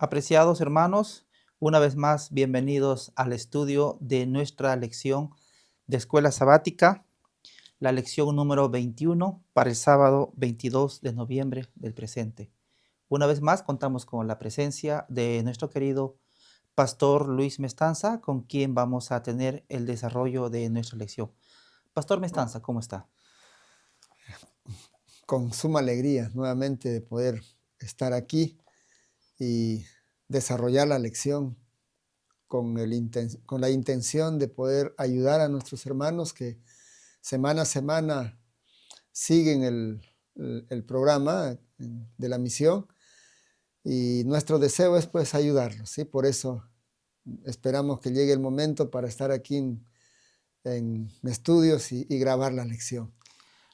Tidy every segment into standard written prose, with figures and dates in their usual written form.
Apreciados hermanos, una vez más bienvenidos al estudio de nuestra lección de escuela sabática, la lección número 21 para el sábado 22 de noviembre del presente. Una vez más contamos con la presencia de nuestro querido Pastor Luis Mestanza, con quien vamos a tener el desarrollo de nuestra lección. Pastor Mestanza, ¿cómo está? Con suma alegría nuevamente de poder estar aquí y desarrollar la lección con la intención de poder ayudar a nuestros hermanos que semana a semana siguen el programa de la misión, y nuestro deseo es pues ayudarlos, ¿sí? Por eso esperamos que llegue el momento para estar aquí en estudios y grabar la lección.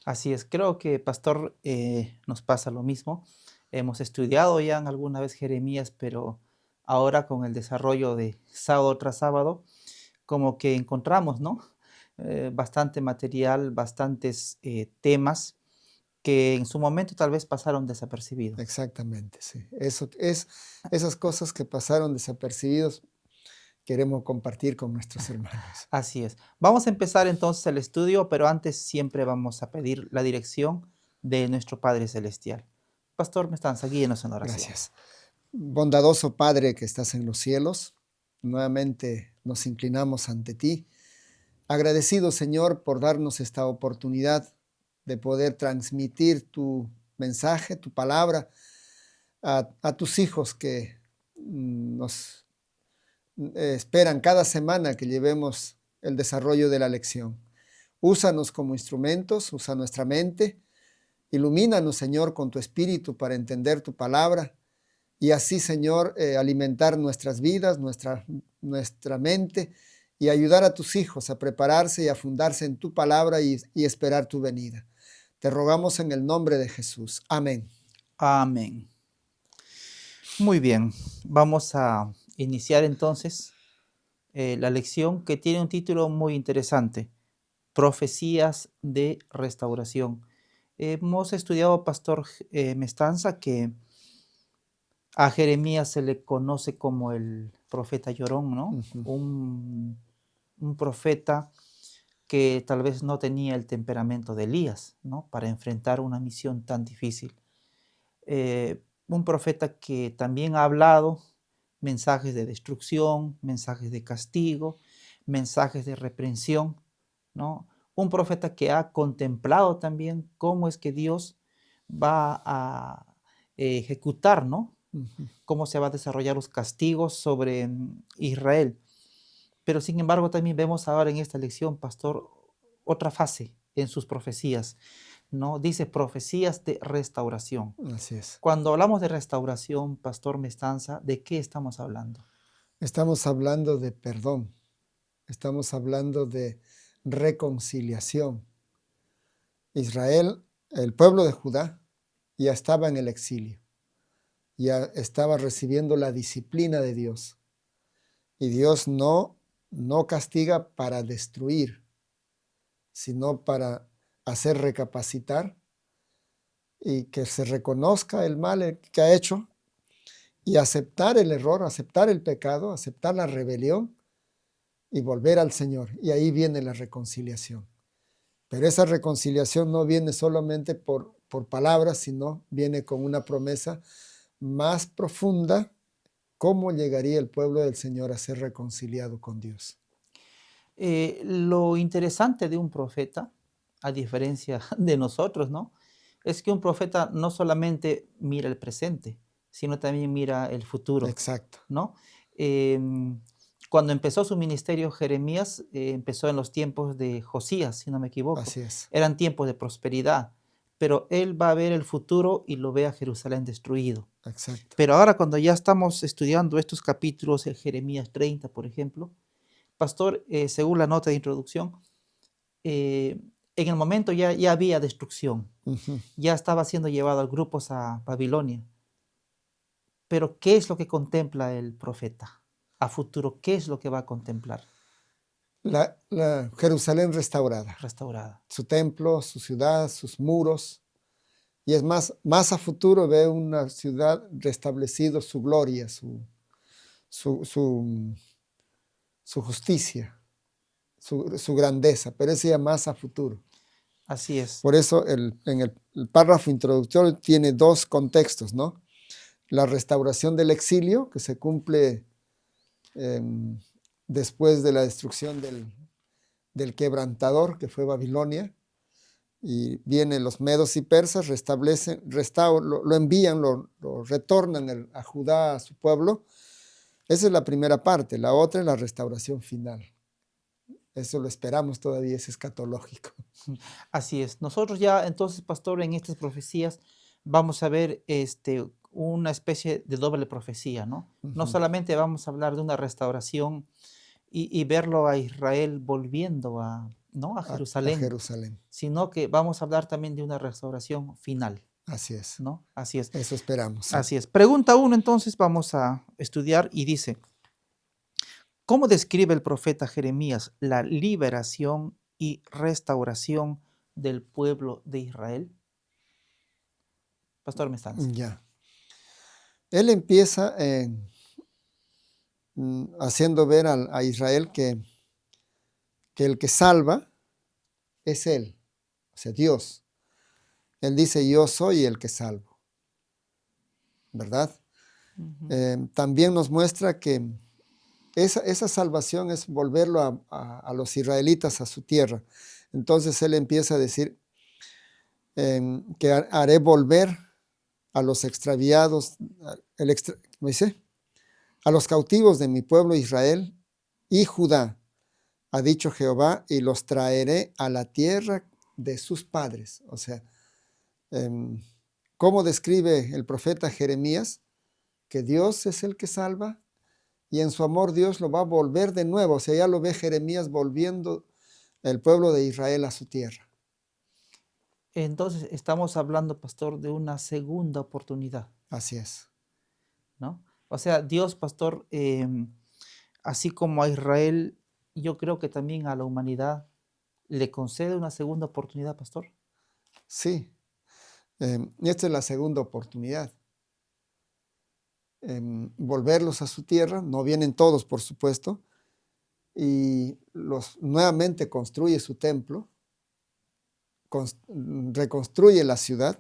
Así es, creo que Pastor nos pasa lo mismo. Hemos estudiado ya alguna vez Jeremías, pero ahora con el desarrollo de sábado tras sábado, como que encontramos, ¿no? Bastante material, bastantes temas que en su momento tal vez pasaron desapercibidos. Exactamente, sí. Esas cosas que pasaron desapercibidos queremos compartir con nuestros hermanos. Así es. Vamos a empezar entonces el estudio, pero antes siempre vamos a pedir la dirección de nuestro Padre Celestial. Pastor Mestanza, guíenos en oración. Gracias. Bondadoso Padre que estás en los cielos, nuevamente nos inclinamos ante ti. Agradecido, Señor, por darnos esta oportunidad de poder transmitir tu mensaje, tu palabra a tus hijos que nos esperan cada semana que llevemos el desarrollo de la lección. Úsanos como instrumentos, usa nuestra mente, ilumínanos, Señor, con tu espíritu para entender tu palabra y así, Señor, alimentar nuestras vidas, nuestra mente y ayudar a tus hijos a prepararse y a fundarse en tu palabra y esperar tu venida. Te rogamos en el nombre de Jesús. Amén. Amén. Muy bien, vamos a iniciar entonces la lección que tiene un título muy interesante, Profecías de Restauración. Hemos estudiado, Pastor Mestanza, que a Jeremías se le conoce como el profeta llorón, ¿no? Ujú. Un profeta que tal vez no tenía el temperamento de Elías, ¿no? Para enfrentar una misión tan difícil. Un profeta que también ha hablado mensajes de destrucción, mensajes de castigo, mensajes de reprensión, ¿no? Un profeta que ha contemplado también cómo es que Dios va a ejecutar, ¿no? Ujú. Cómo se va a desarrollar los castigos sobre Israel. Pero sin embargo también vemos ahora en esta lección, pastor, otra fase en sus profecías, ¿no? Dice profecías de restauración. Así es. Cuando hablamos de restauración, Pastor Mestanza, ¿de qué estamos hablando? Estamos hablando de perdón, estamos hablando de reconciliación. Israel, el pueblo de Judá, ya estaba en el exilio, ya estaba recibiendo la disciplina de Dios. Y Dios no castiga para destruir, sino para hacer recapacitar y que se reconozca el mal que ha hecho y aceptar el error, aceptar el pecado, aceptar la rebelión y volver al Señor. Y ahí viene la reconciliación. Pero esa reconciliación no viene solamente por palabras, sino viene con una promesa más profunda. ¿Cómo llegaría el pueblo del Señor a ser reconciliado con Dios? Lo interesante de un profeta, a diferencia de nosotros, ¿no? Es que un profeta no solamente mira el presente, sino también mira el futuro, Exacto, ¿no? Em, Cuando empezó su ministerio, Jeremías empezó en los tiempos de Josías, si no me equivoco. así es, Eran tiempos de prosperidad, pero él va a ver el futuro y lo ve a Jerusalén destruido. exacto. Pero ahora cuando ya estamos estudiando estos capítulos, el Jeremías 30, por ejemplo, pastor, según la nota de introducción, eh, en el momento ya había destrucción, Ujú. ya estaba siendo llevado a grupos a Babilonia. Pero ¿qué es lo que contempla el profeta a futuro? ¿Qué es lo que va a contemplar? La Jerusalén restaurada, Restaurada. su templo, su ciudad, sus muros, Y es más a futuro ve una ciudad restablecido su gloria, su, su, su justicia, su grandeza, pero ese ya más a futuro. Así es. Por eso en el párrafo introductorio tiene dos contextos, ¿no? La restauración del exilio, que se cumple después de la destrucción del quebrantador, que fue Babilonia, y vienen los medos y persas, restablecen, lo envían, lo retornan a Judá, a su pueblo. Esa es la primera parte. La otra es la restauración final. Eso lo esperamos todavía, es escatológico. Así es. Nosotros ya entonces, pastor, en estas profecías vamos a ver una especie de doble profecía, ¿no? No solamente vamos a hablar de una restauración y verlo a Israel volviendo ¿no? a A Jerusalén, Jerusalén. sino que vamos a hablar también de una restauración final, Así es. ¿no? Así es. Eso esperamos, sí. Así es. Pregunta uno, entonces vamos a estudiar y dice, ¿cómo describe el profeta Jeremías la liberación y restauración del pueblo de Israel? Pastor Mestanza. Ya. Él empieza haciendo ver a Israel que el que salva es Él, o sea, Dios. Él dice, yo soy el que salvo, ¿verdad? También nos muestra que esa salvación es volverlo a los israelitas a su tierra. Entonces Él empieza a decir que haré volver a los extraviados, ¿cómo dice? A los cautivos de mi pueblo Israel y Judá, ha dicho Jehová, y los traeré a la tierra de sus padres. O sea, ¿cómo describe el profeta Jeremías? Que Dios es el que salva y en su amor Dios lo va a volver de nuevo. O sea, ya lo ve Jeremías volviendo el pueblo de Israel a su tierra. Entonces estamos hablando, pastor, de una segunda oportunidad, Así es. ¿no? O sea, Dios, pastor, así como a Israel, yo creo que también a la humanidad le concede una segunda oportunidad, pastor. Sí, y esta es la segunda oportunidad. Volverlos a su tierra, no vienen todos, por supuesto, y nuevamente construye su templo, reconstruye la ciudad,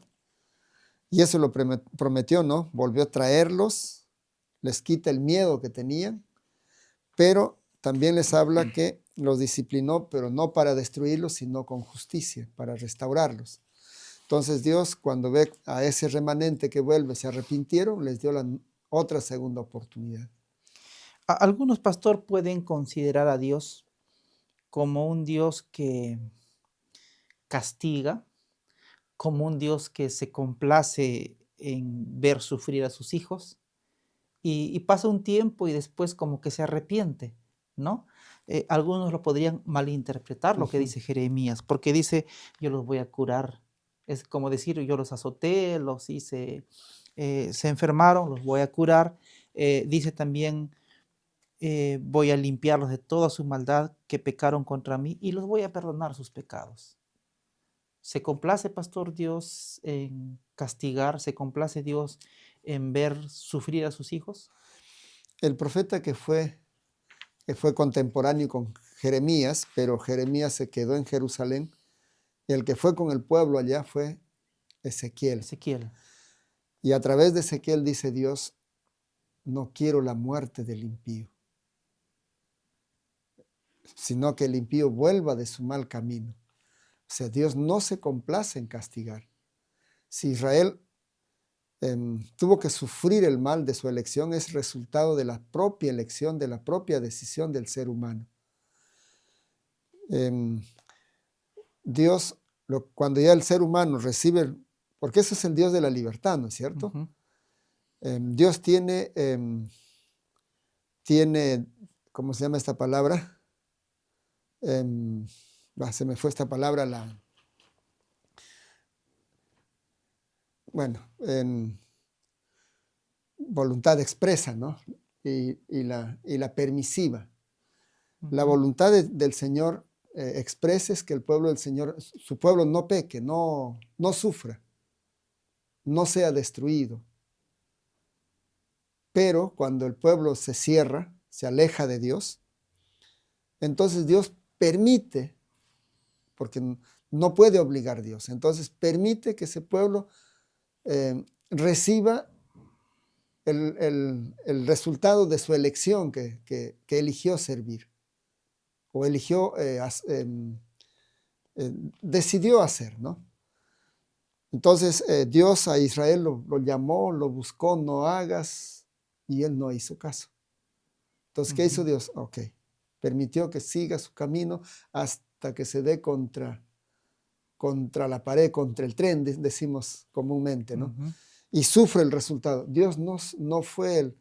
y eso lo prometió, ¿no? Volvió a traerlos, les quita el miedo que tenían, pero también les habla que los disciplinó, pero no para destruirlos, sino con justicia, para restaurarlos. Entonces Dios, cuando ve a ese remanente que vuelve, se arrepintieron, les dio la otra segunda oportunidad. Algunos, pastor, pueden considerar a Dios como un Dios que castiga, como un Dios que se complace en ver sufrir a sus hijos y pasa un tiempo y después como que se arrepiente, ¿no? Algunos lo podrían malinterpretar lo que dice Jeremías, porque dice, yo los voy a curar. Es como decir, yo los azoté, los hice, se enfermaron, los voy a curar. Dice también, voy a limpiarlos de toda su maldad que pecaron contra mí y los voy a perdonar sus pecados. ¿Se complace, pastor, Dios en castigar? ¿Se complace Dios en ver sufrir a sus hijos? El profeta que fue contemporáneo con Jeremías, pero Jeremías se quedó en Jerusalén, y el que fue con el pueblo allá fue Ezequiel. Ezequiel. Y a través de Ezequiel dice Dios, no quiero la muerte del impío, sino que el impío vuelva de su mal camino. O sea, Dios no se complace en castigar. Si Israel tuvo que sufrir el mal de su elección, es resultado de la propia elección, de la propia decisión del ser humano. Dios, cuando ya el ser humano recibe, porque ese es el Dios de la libertad, ¿no es cierto? Dios tiene, ¿cómo se llama esta palabra? Se me fue esta palabra, voluntad expresa, ¿no? Y la permisiva. La voluntad del Señor expresa es que el pueblo del Señor, su pueblo no peque, no sufra. no sea destruido. Pero cuando el pueblo se cierra, se aleja de Dios, entonces Dios permite, porque no puede obligar a Dios, entonces permite que ese pueblo reciba el resultado de su elección que eligió servir o eligió, decidió hacer, ¿no? Entonces Dios a Israel lo llamó, lo buscó, no hagas, y él no hizo caso. Entonces, ¿qué hizo Dios? Ok, permitió que siga su camino hasta que se dé contra la pared, contra el tren, decimos comúnmente, ¿no? Y sufre el resultado. Dios no fue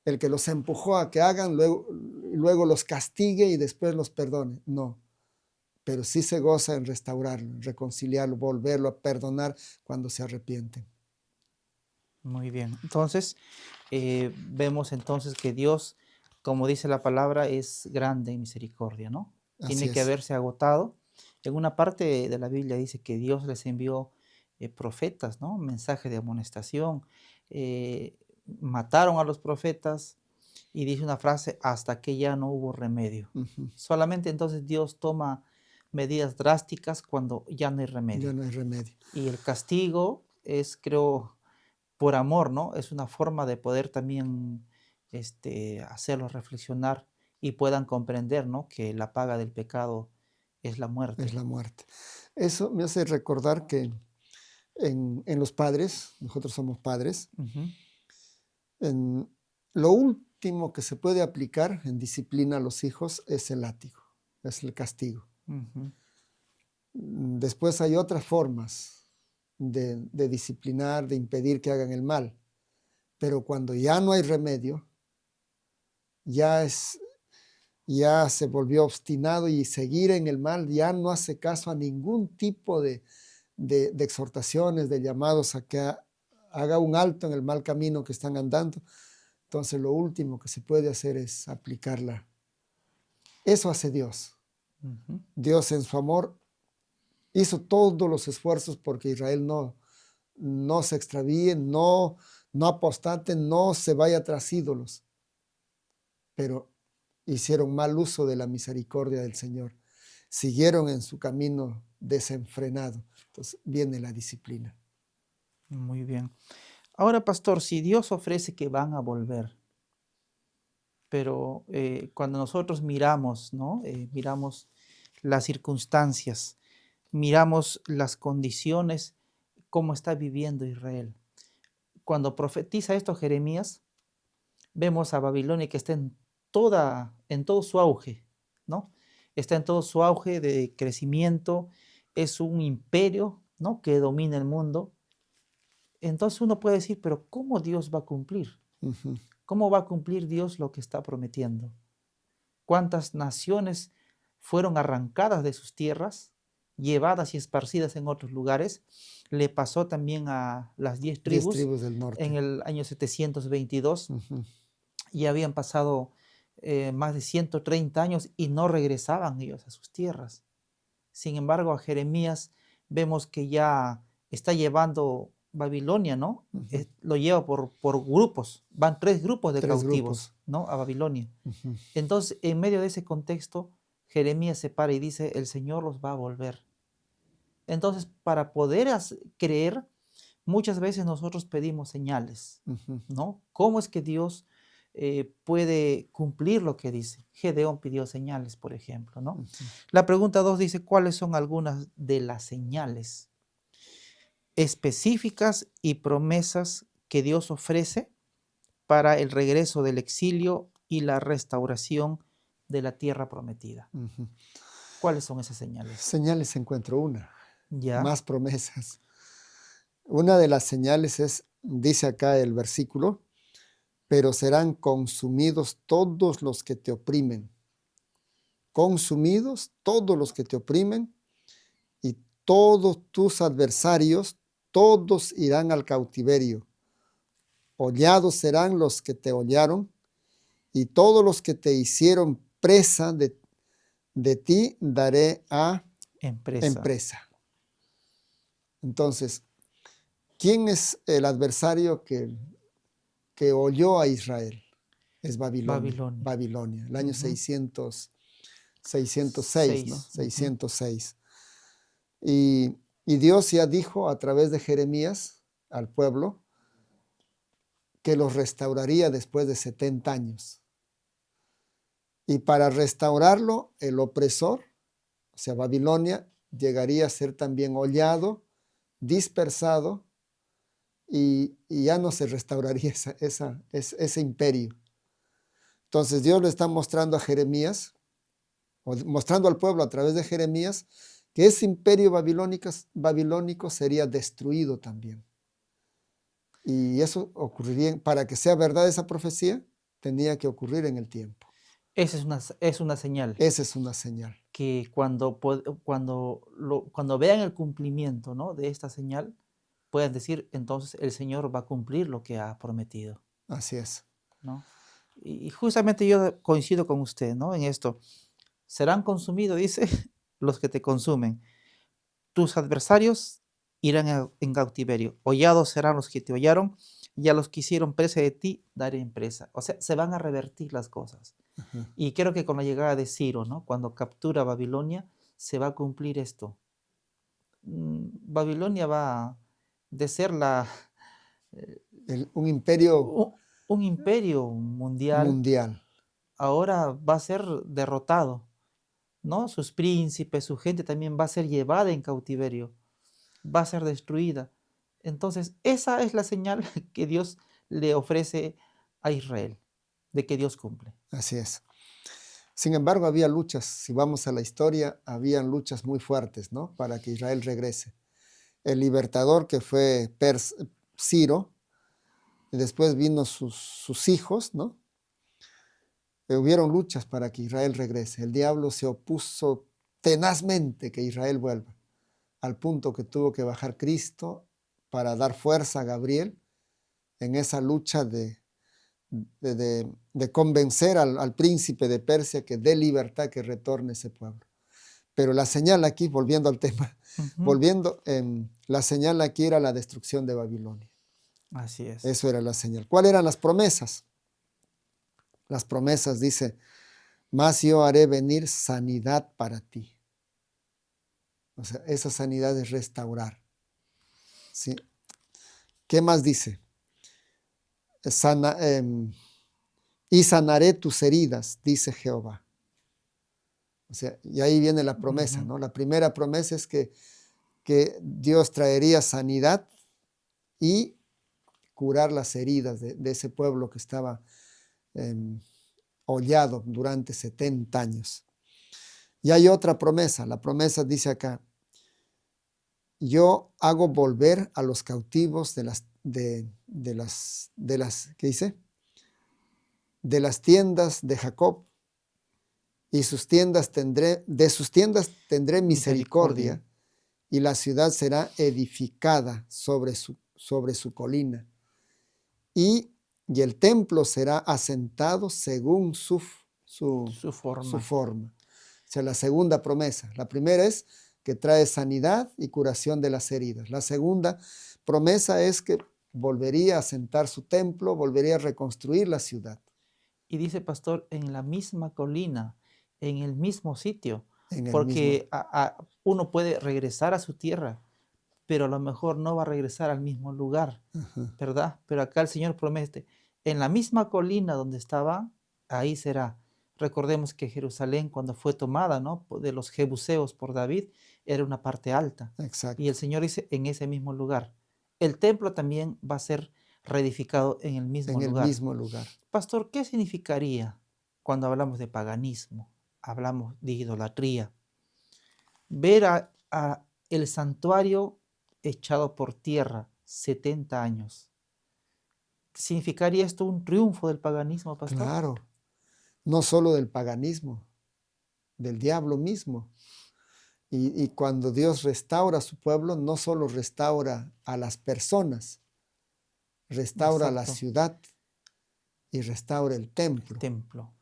el que los empujó a que hagan, luego los castigue y después los perdone. No, pero sí se goza en restaurarlo, en reconciliarlo, volverlo a perdonar cuando se arrepienten. Muy bien. Entonces, vemos entonces que Dios, como dice la palabra, es grande en misericordia, ¿no? Así Tiene que es. haberse agotado. En una parte de la Biblia dice que Dios les envió profetas, ¿no? Mensaje de amonestación. Mataron a los profetas y dice una frase, hasta que ya no hubo remedio. Solamente entonces Dios toma medidas drásticas cuando ya no hay remedio. Ya no hay remedio. Y el castigo es, creo, por amor, ¿no? Es una forma de poder también hacerlos reflexionar y puedan comprender, ¿no? Que la paga del pecado es la muerte. Es la muerte. Eso me hace recordar que en los padres, nosotros somos padres, lo último que se puede aplicar en disciplina a los hijos es el látigo, es el castigo. Después hay otras formas de disciplinar, de impedir que hagan el mal, pero cuando ya no hay remedio, ya se volvió obstinado y seguir en el mal, ya no hace caso a ningún tipo de exhortaciones, de llamados a que haga un alto en el mal camino que están andando. Entonces lo último que se puede hacer es aplicarla. Eso hace Dios. Dios en su amor hizo todos los esfuerzos porque Israel no se extravíe, no apostate, no se vaya tras ídolos. Pero hicieron mal uso de la misericordia del Señor. Siguieron en su camino desenfrenado. Entonces viene la disciplina. Muy bien. Ahora, pastor, si Dios ofrece que van a volver, pero cuando nosotros miramos, ¿no? Miramos las circunstancias, miramos las condiciones, cómo está viviendo Israel. Cuando profetiza esto Jeremías, vemos a Babilonia que está en todo su auge, ¿no? Está en todo su auge de crecimiento, es un imperio, ¿no? Que domina el mundo. Entonces uno puede decir, pero ¿cómo Dios va a cumplir? ¿Cómo va a cumplir Dios lo que está prometiendo? ¿Cuántas naciones fueron arrancadas de sus tierras, llevadas y esparcidas en otros lugares? Le pasó también a las 10 tribus del norte. en el año 722. Y habían pasado más de 130 años y no regresaban ellos a sus tierras. Sin embargo, a Jeremías vemos que ya está llevando Babilonia, ¿no? Lo lleva por grupos, van 3 grupos de cautivos, ¿no? A Babilonia. Entonces, en medio de ese contexto, Jeremías se para y dice, el Señor los va a volver. Entonces, para poder creer, muchas veces nosotros pedimos señales, ¿no? ¿Cómo es que Dios puede cumplir lo que dice? Gedeón pidió señales, por ejemplo, ¿no? La pregunta 2 dice, ¿cuáles son algunas de las señales específicas y promesas que Dios ofrece para el regreso del exilio y la restauración de la tierra prometida? ¿Cuáles son esas señales? Señales encuentro una, ¿Ya? más promesas. Una de las señales es, dice acá el versículo, pero serán consumidos todos los que te oprimen. Consumidos todos los que te oprimen y todos tus adversarios, todos irán al cautiverio. Hollados serán los que te hollaron y todos los que te hicieron presa de ti daré a empresa. Entonces, ¿Quién es el adversario que oyó a Israel? Es Babilonia, Babilonia. Babilonia, el año Ujú. 606, ¿no? 6. Ujú. 606. Y Dios ya dijo a través de Jeremías al pueblo que los restauraría después de 70 años. Y para restaurarlo, el opresor, o sea, Babilonia, llegaría a ser también hollado, dispersado, y ya no se restauraría ese imperio. Entonces Dios le está mostrando a Jeremías, o mostrando al pueblo a través de Jeremías, que ese imperio babilónico sería destruido también. Y eso ocurriría, para que sea verdad esa profecía, tenía que ocurrir en el tiempo. Esa es una señal Esa es una señal. que cuando vean el cumplimiento, ¿no?, de esta señal, puedan decir, entonces el Señor va a cumplir lo que ha prometido, Así es. ¿no? Y justamente yo coincido con usted, ¿no?, en esto. Serán consumidos, dice, los que te consumen. Tus adversarios irán en cautiverio. Hollados serán los que te hollaron, y a los que hicieron presa de ti daré en presa. O sea, se van a revertir las cosas. Ajá. Y creo que con la llegada de Ciro, ¿no?, cuando captura Babilonia, se va a cumplir esto. Babilonia va de ser eh, Un imperio un imperio mundial, mundial. ahora va a ser derrotado, ¿no? Sus príncipes, su gente también va a ser llevada en cautiverio, va a ser destruida. Entonces, esa es la señal que Dios le ofrece a Israel, de que Dios cumple. Así es. Sin embargo, había luchas, si vamos a la historia, habían luchas muy fuertes, ¿no? Para que Israel regrese. El libertador que fue Ciro, y después vino sus hijos, ¿no? Hubieron luchas para que Israel regrese. El diablo se opuso tenazmente que Israel vuelva, al punto que tuvo que bajar Cristo para dar fuerza a Gabriel en esa lucha de convencer al príncipe de Persia que dé libertad, que retorne ese pueblo. Pero la señal aquí, volviendo al tema, Ujú. la señal aquí era la destrucción de Babilonia. Así es. Eso era la señal. ¿Cuáles eran las promesas? Las promesas, dice, más yo haré venir sanidad para ti. O sea, esa sanidad es restaurar. ¿Sí? ¿Qué más dice? Y sanaré tus heridas, dice Jehová. O sea, y ahí viene la promesa, Ujú. ¿no? La primera promesa es que Dios traería sanidad y curar las heridas de ese pueblo que estaba hollado durante 70 años. Y hay otra promesa, la promesa dice acá, yo hago volver a los cautivos ¿qué dice? De las tiendas de Jacob, y de sus tiendas tendré Misericordia. misericordia, y la ciudad será edificada sobre su colina, y el templo será asentado según Su su forma. forma. O sea, la segunda promesa. La primera es que trae sanidad y curación de las heridas. La segunda promesa es que volvería a asentar su templo, volvería a reconstruir la ciudad Y dice pastor, en la misma colina, en el mismo sitio, en el mismo. porque uno puede regresar a su tierra, pero a lo mejor no va a regresar al mismo lugar, Ajá, ¿verdad? Pero acá el Señor promete, en la misma colina donde estaba, ahí será. Recordemos que Jerusalén, cuando fue tomada, ¿no?, de los jebuseos por David, era una parte alta. Y el exacto, Señor dice, en ese mismo lugar. El templo también va a ser reedificado en el mismo en el lugar. mismo lugar. Pastor, ¿qué significaría cuando hablamos de paganismo? Hablamos de idolatría. Ver a el santuario echado por tierra 70 años. ¿Significaría esto un triunfo del paganismo, pastor? Claro, no solo del paganismo, del diablo mismo. Y cuando Dios restaura a su pueblo, no solo restaura a las personas, restaura la Exacto, ciudad y restaura el el templo. templo.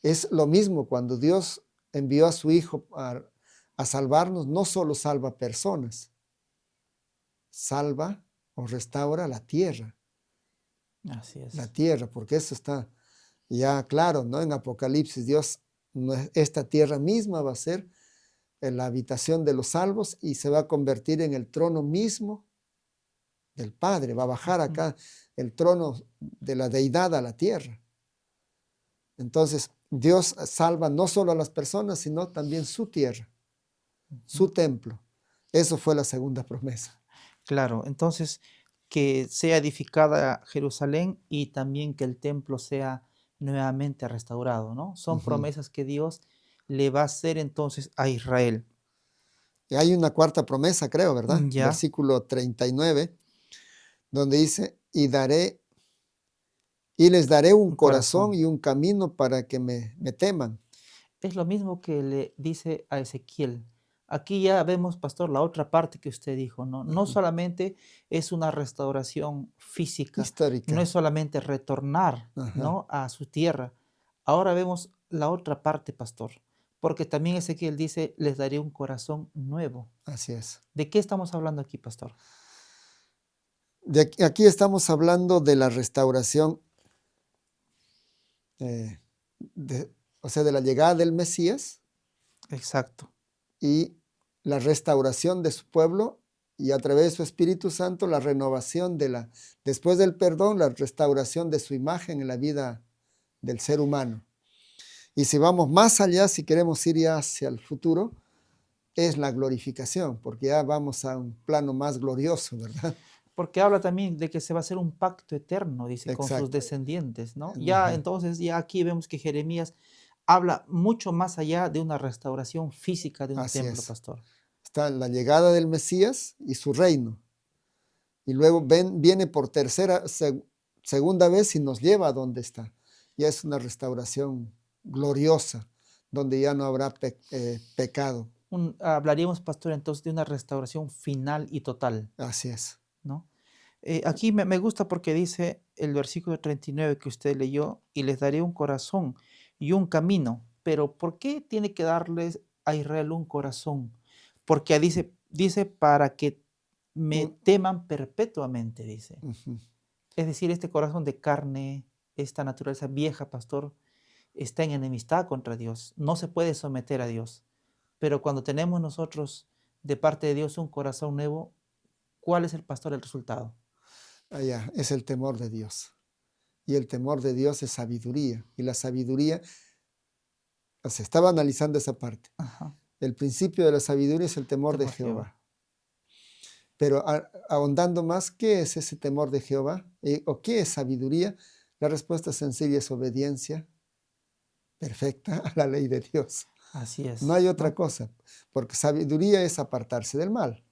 Es lo mismo cuando Dios envió a su Hijo a salvarnos, no solo salva personas, salva o restaura la tierra, Así es. porque eso está ya claro, ¿no? En Apocalipsis, Dios, esta tierra misma va a ser la habitación de los salvos y se va a convertir en el trono mismo del Padre. Va a bajar Ujú, acá el trono de la deidad a la tierra. Entonces, Dios salva no solo a las personas, sino también su tierra, ujú. su templo. Eso fue la segunda promesa. Claro, entonces que sea edificada Jerusalén y también que el templo sea nuevamente restaurado, ¿no? Son Ujú. promesas que Dios le va a hacer entonces a Israel. Y hay una cuarta promesa, creo, ¿verdad? Ya, Versículo 39, donde dice, y les daré un un corazón corazón. y un camino para que me teman. Es lo mismo que le dice a Ezequiel. Aquí ya vemos, pastor, la otra parte que usted dijo, ¿no? No Ujú. solamente es una restauración física, no es Histórica. solamente retornar, Ajá. ¿no? A su tierra. Ahora vemos la otra parte, pastor, porque también Ezequiel dice, les daré un corazón nuevo. Así es. ¿De qué estamos hablando aquí, pastor? Aquí estamos hablando de la restauración, eh, o sea, de la llegada del Mesías Exacto. y la restauración de su pueblo y a través de su Espíritu Santo la renovación después del perdón, la restauración de su imagen en la vida del ser humano. Y si vamos más allá, si queremos ir ya hacia el futuro, es la glorificación, porque ya vamos a un plano más glorioso, ¿verdad? Porque habla también de que se va a hacer un pacto eterno, dice, con sus Exacto. descendientes, ¿no? Ya Ajá. entonces, ya aquí vemos que Jeremías habla mucho más allá de una restauración física de un Así templo, es. pastor. Está la llegada del Mesías y su reino. Y luego viene por segunda vez y nos lleva a donde está. Ya es una restauración gloriosa, donde ya no habrá pecado. Hablaríamos, pastor, entonces de una restauración final y total, Así es. ¿no? Aquí me gusta porque dice el versículo 39 que usted leyó, y les daré un corazón y un camino. Pero ¿por qué tiene que darles a Israel un corazón? Porque dice para que me Un- teman perpetuamente, dice. ujú. Es decir, este corazón de carne, esta naturaleza vieja, pastor, está en enemistad contra Dios. No se puede someter a Dios. Pero cuando tenemos nosotros de parte de Dios un corazón nuevo, ¿cuál es el pastor el resultado? Allá es el temor de Dios. Y el temor de Dios es sabiduría. Y la sabiduría, o sea, estaba analizando esa parte. Ajá, El principio de la sabiduría es el temor de temor a Jehová. Jehová. Pero ahondando más, ¿qué es ese temor de Jehová? ¿O qué es sabiduría? La respuesta sencilla es obediencia perfecta a la ley de Dios. Así No es, hay otra ¿no? cosa, porque sabiduría es apartarse del mal.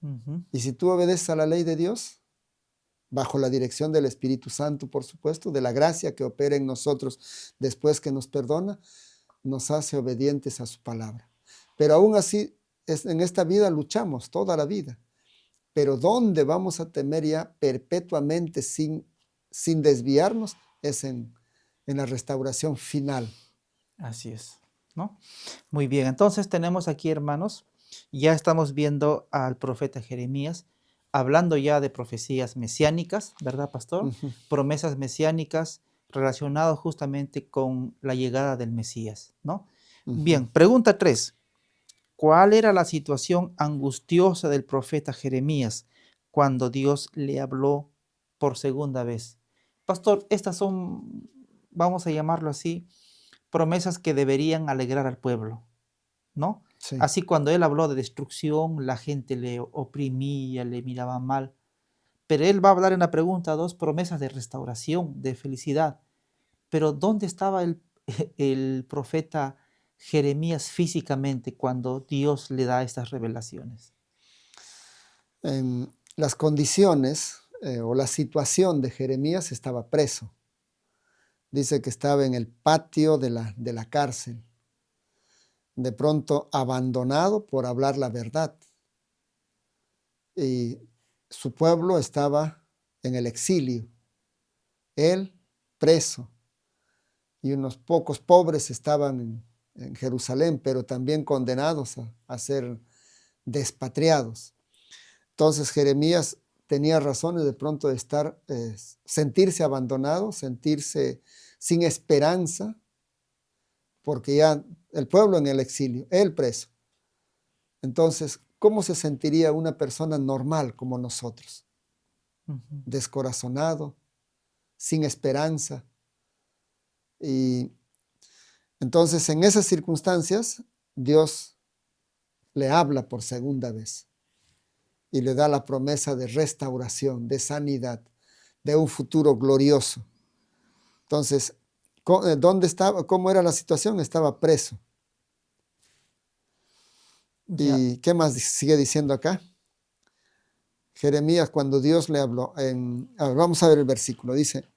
Ujú. Y si tú obedeces a la ley de Dios, bajo la dirección del Espíritu Santo, por supuesto, de la gracia que opera en nosotros después que nos perdona, nos hace obedientes a su palabra. Pero aún así, en esta vida luchamos toda la vida. Pero donde vamos a temer ya perpetuamente sin desviarnos es en la restauración final. Así es, ¿no? Muy bien, entonces tenemos aquí, hermanos, ya estamos viendo al profeta Jeremías hablando ya de profecías mesiánicas, ¿verdad, pastor? Ujú, Promesas mesiánicas relacionadas justamente con la llegada del Mesías, ¿no? ujú. Bien, pregunta 3. ¿Cuál era la situación angustiosa del profeta Jeremías cuando Dios le habló por segunda vez? Pastor, estas son, vamos a llamarlo así, promesas que deberían alegrar al pueblo, ¿no? Sí, Así cuando él habló de destrucción, la gente le oprimía, le miraba mal, pero él va a hablar en la pregunta 2 promesas de restauración, de felicidad. Pero ¿dónde estaba el profeta Jeremías físicamente cuando Dios le da estas revelaciones? las condiciones o la situación de Jeremías estaba preso. Dice que estaba en el patio de la cárcel, de pronto abandonado por hablar la verdad. Y su pueblo estaba en el exilio, él preso, y unos pocos pobres estaban en Jerusalén, pero también condenados a ser despatriados. Entonces Jeremías tenía razones de pronto de estar, sentirse abandonado, sentirse sin esperanza, porque ya el pueblo en el exilio, él preso. Entonces, ¿cómo se sentiría una persona normal como nosotros? Ujú. Descorazonado, sin esperanza. Y entonces, en esas circunstancias, Dios le habla por segunda vez y le da la promesa de restauración, de sanidad, de un futuro glorioso. Entonces, ¿dónde estaba? ¿Cómo era la situación? Estaba preso. Ya, ¿Y qué más sigue diciendo acá? Jeremías, cuando Dios le habló, vamos a ver el versículo, dice,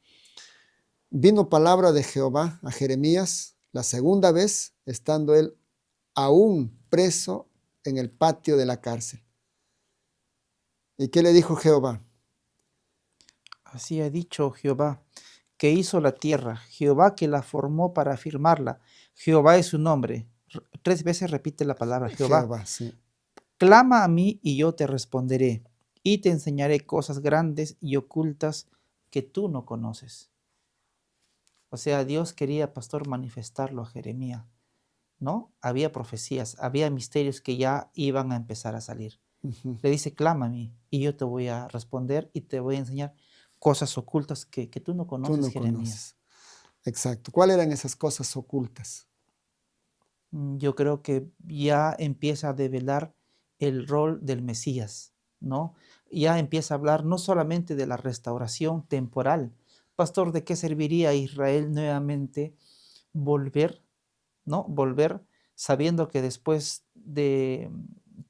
vino palabra de Jehová a Jeremías la segunda vez, estando él aún preso en el patio de la cárcel. ¿Y qué le dijo Jehová? así ha dicho Jehová, que hizo la tierra, Jehová que la formó para afirmarla. Jehová es su nombre. 3 veces repite la palabra Jehová. Jehová, sí. Clama a mí y yo te responderé, y te enseñaré cosas grandes y ocultas que tú no conoces. O sea, Dios quería, pastor, manifestarlo a Jeremías, ¿no? Había profecías, había misterios que ya iban a empezar a salir. Ujú. Le dice, clama a mí y yo te voy a responder y te voy a enseñar cosas ocultas que tú no Tú conoces, no Jeremías. conoces. Exacto. ¿Cuáles eran esas cosas ocultas? Yo creo que ya empieza a develar el rol del Mesías, ¿no? Ya empieza a hablar no solamente de la restauración temporal. Pastor, ¿de qué serviría a Israel nuevamente volver, ¿no? Volver sabiendo que después de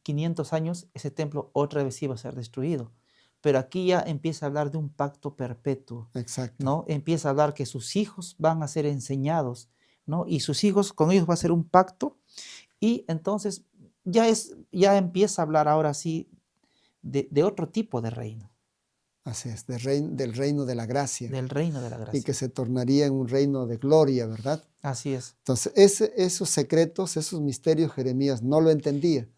500 años ese templo otra vez iba a ser destruido. Pero aquí ya empieza a hablar de un pacto perpetuo, Exacto. ¿no? Empieza a hablar que sus hijos van a ser enseñados, ¿no? Y sus hijos, con ellos va a ser un pacto. Y entonces ya empieza a hablar ahora sí de otro tipo de reino, Así es, del reino de la gracia del reino de la y que gracia. se tornaría en un reino de gloria, ¿verdad? Así es. Entonces, esos secretos, esos misterios, Jeremías no lo entendía.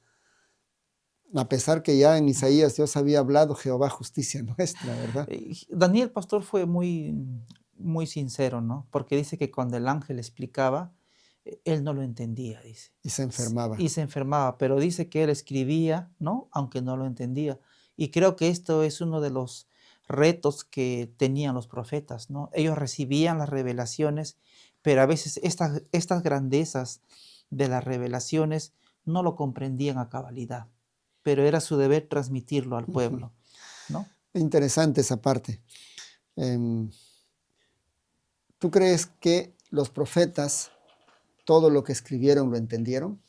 A pesar que ya en Isaías Dios había hablado Jehová justicia nuestra, ¿verdad? Daniel, pastor, fue muy sincero, ¿no? Porque dice que cuando el ángel explicaba, él no lo entendía, dice. Y se enfermaba. Y se enfermaba, pero dice que él escribía, ¿no? Aunque no lo entendía. Y creo que esto es uno de los retos que tenían los profetas, ¿no? Ellos recibían las revelaciones, pero a veces estas grandezas de las revelaciones no lo comprendían a cabalidad, pero era su deber transmitirlo al Ujú. pueblo, ¿no? Interesante esa parte. Em, ¿Tú crees que los profetas todo lo que escribieron lo entendieron?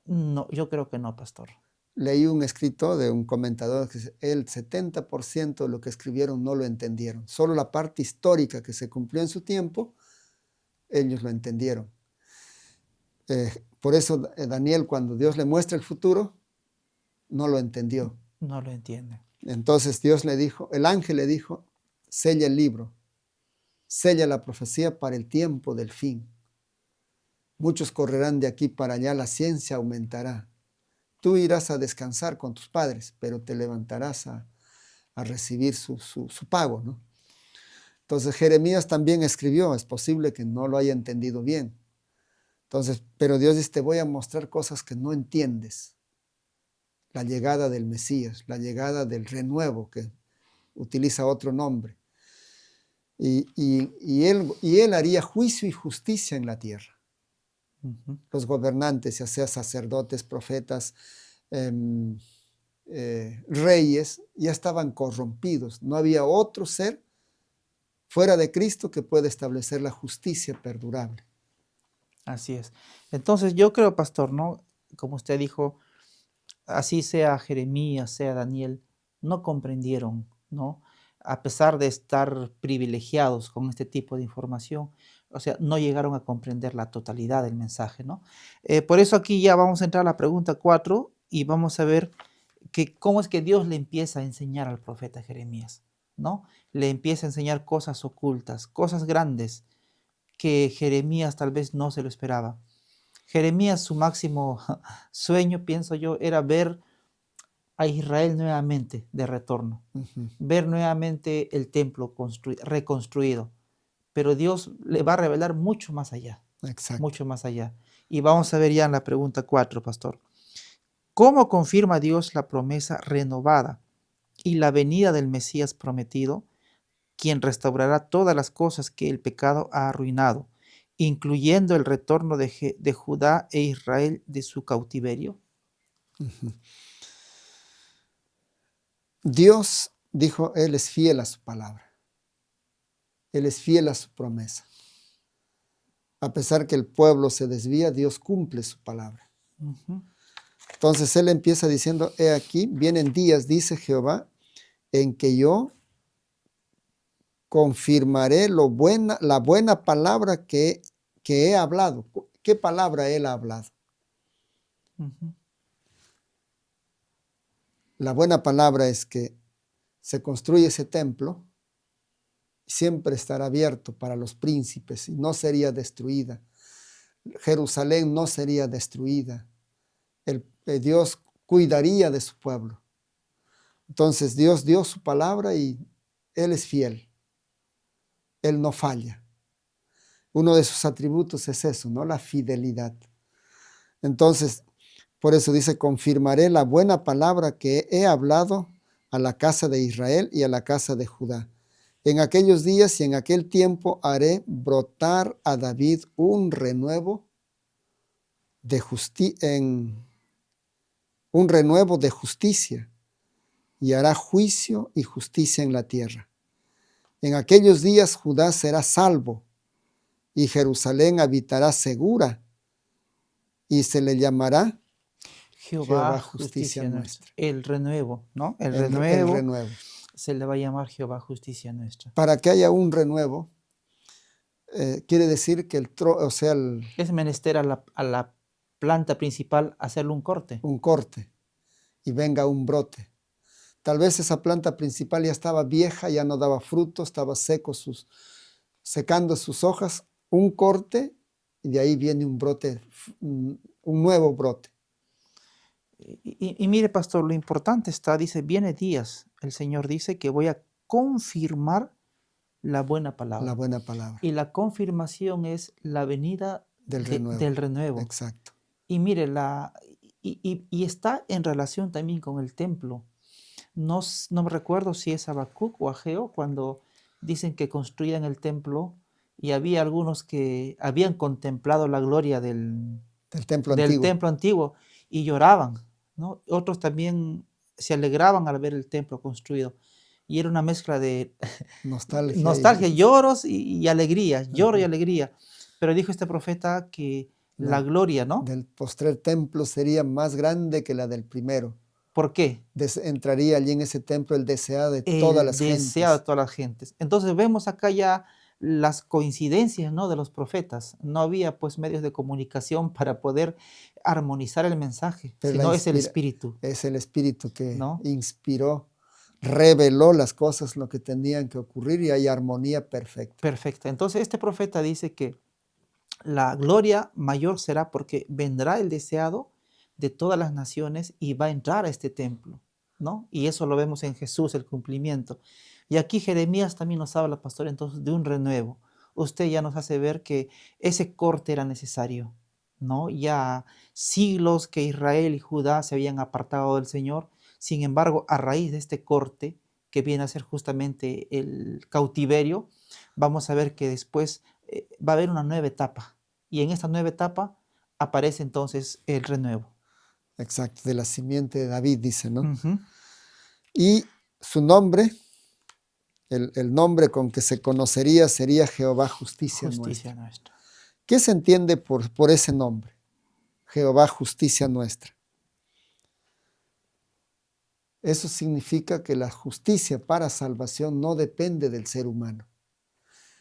No, yo creo que no, pastor. Leí un escrito de un comentador que dice, el 70% de lo que escribieron no lo entendieron. Solo la parte histórica que se cumplió en su tiempo, ellos lo entendieron. Por eso Daniel, cuando Dios le muestra el futuro, no lo entendió. No lo entiende. Entonces Dios le dijo, el ángel le dijo, sella el libro, sella la profecía para el tiempo del fin. Muchos correrán de aquí para allá, la ciencia aumentará. Tú irás a descansar con tus padres, pero te levantarás a recibir su pago, ¿no? Entonces Jeremías también escribió, es posible que no lo haya entendido bien. Entonces, pero Dios dice, te voy a mostrar cosas que no entiendes. La llegada del Mesías, la llegada del renuevo, que utiliza otro nombre. Y él haría juicio y justicia en la tierra. Ujú. Los gobernantes, ya sea sacerdotes, profetas, reyes, ya estaban corrompidos. No había otro ser fuera de Cristo que pueda establecer la justicia perdurable. Así es. Entonces yo creo, pastor, ¿no? Como usted dijo, así sea Jeremías, sea Daniel, no comprendieron, ¿no? A pesar de estar privilegiados con este tipo de información, o sea, no llegaron a comprender la totalidad del mensaje, ¿no? Por eso aquí ya vamos a entrar a la pregunta 4 y vamos a ver que cómo es que Dios le empieza a enseñar al profeta Jeremías, ¿no? Le empieza a enseñar cosas ocultas, cosas grandes que Jeremías tal vez no se lo esperaba. Jeremías, su máximo sueño, pienso yo, era ver a Israel nuevamente de retorno, Ujú. ver nuevamente el templo reconstruido. Pero Dios le va a revelar mucho más allá, Exacto. mucho más allá. Y vamos a ver ya en la pregunta 4, pastor. ¿Cómo confirma Dios la promesa renovada y la venida del Mesías prometido, quien restaurará todas las cosas que el pecado ha arruinado, incluyendo el retorno de Judá e Israel de su cautiverio? Ujú. Dios dijo, Él es fiel a su palabra. Él es fiel a su promesa. A pesar que el pueblo se desvía, Dios cumple su palabra. Ujú. Entonces Él empieza diciendo, he aquí, vienen días, dice Jehová, en que yo confirmaré la buena palabra que he hablado. ¿Qué palabra Él ha hablado? Ujú. La buena palabra es que se construye ese templo, siempre estará abierto para los príncipes y no sería destruida. Jerusalén no sería destruida. Dios cuidaría de su pueblo. Entonces Dios dio su palabra y Él es fiel. Él no falla. Uno de sus atributos es eso, ¿no? La fidelidad. Entonces, por eso dice, confirmaré la buena palabra que he hablado a la casa de Israel y a la casa de Judá. En aquellos días y en aquel tiempo haré brotar a David un renuevo de justicia y hará juicio y justicia en la tierra. En aquellos días Judá será salvo y Jerusalén habitará segura y se le llamará Jehová, Jehová justicia justicia nuestra. nuestra. El renuevo, ¿no? El El renuevo renuevo. se le va a llamar Jehová, justicia nuestra. Para que haya un renuevo, quiere decir que Es menester a la planta principal hacerle un corte. un corte y venga un brote. Tal vez esa planta principal ya estaba vieja, ya no daba fruto, estaba secando sus hojas, un corte y de ahí viene un brote, un nuevo brote. Y mire, pastor, lo importante está, dice, viene días. El Señor dice que voy a confirmar la buena La palabra. buena palabra Y la confirmación es la venida del del renuevo. renuevo. Exacto. Y mire, y está en relación también con el templo. No me recuerdo si es Habacuc o Ageo cuando dicen que construían el templo y había algunos que habían contemplado la gloria Del templo del antiguo. templo antiguo y lloraban, ¿no? Otros también se alegraban al ver el templo construido. Y era una mezcla de Nostalgia nostalgia, lloros y alegría, lloro y Ajá. alegría. Pero dijo este profeta que la La gloria, ¿no? del postrer templo sería más grande que la del primero. ¿Por qué? Entraría allí en ese templo el deseado de todas El las deseado de gentes. todas las gentes. Entonces vemos acá ya las coincidencias, ¿no? De los profetas. No había pues medios de comunicación para poder armonizar el mensaje, Pero la sino es el inspira, espíritu, es el espíritu que ¿no? inspiró, reveló las cosas, lo que tenían que ocurrir y hay armonía perfecta. Perfecta. Entonces este profeta dice que la gloria mayor será porque vendrá el deseado de todas las naciones y va a entrar a este templo, ¿no? Y eso lo vemos en Jesús, el cumplimiento. Y aquí Jeremías también nos habla, pastor, entonces de un renuevo. Usted ya nos hace ver que ese corte era necesario, ¿no? Ya siglos que Israel y Judá se habían apartado del Señor. Sin embargo, a raíz de este corte, que viene a ser justamente el cautiverio, vamos a ver que después va a haber una nueva etapa. Y en esta nueva etapa aparece entonces el renuevo. Exacto, de la simiente de David, dice, ¿no? Ujú. Y su nombre, el nombre con que se conocería sería Jehová Justicia Justicia Nuestra. nuestra. ¿Qué se entiende por ese nombre? Jehová Justicia Nuestra. Eso significa que la justicia para salvación no depende del ser humano.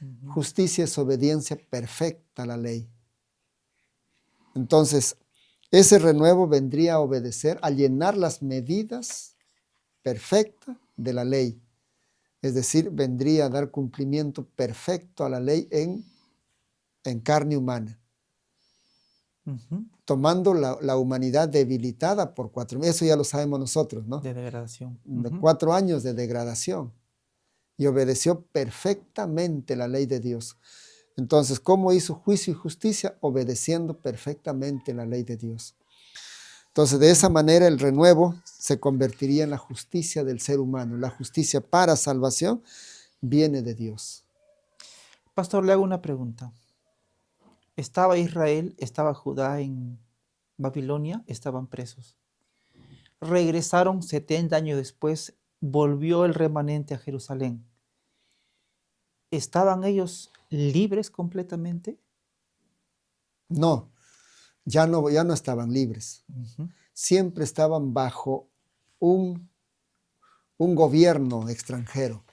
Ujú. Justicia es obediencia perfecta a la ley. Entonces, ese renuevo vendría a obedecer, a llenar las medidas perfectas de la ley. Es decir, vendría a dar cumplimiento perfecto a la ley en carne humana. Ujú. tomando la humanidad debilitada por 4.000. Eso ya lo sabemos nosotros, ¿no? De degradación. De Ujú. 4 años de degradación. Y obedeció perfectamente la ley de Dios. Entonces, ¿cómo hizo juicio y justicia? Obedeciendo perfectamente la ley de Dios. Entonces, de esa Ujú. manera el renuevo se convertiría en la justicia del ser humano. La justicia para salvación viene de Dios. Pastor, le hago una pregunta. ¿Estaba Israel, estaba Judá en Babilonia? Estaban presos. Regresaron 70 años después, volvió el remanente a Jerusalén. ¿Estaban ellos libres completamente? No, ya no estaban libres. Ujú. Siempre estaban bajo un, un gobierno extranjero.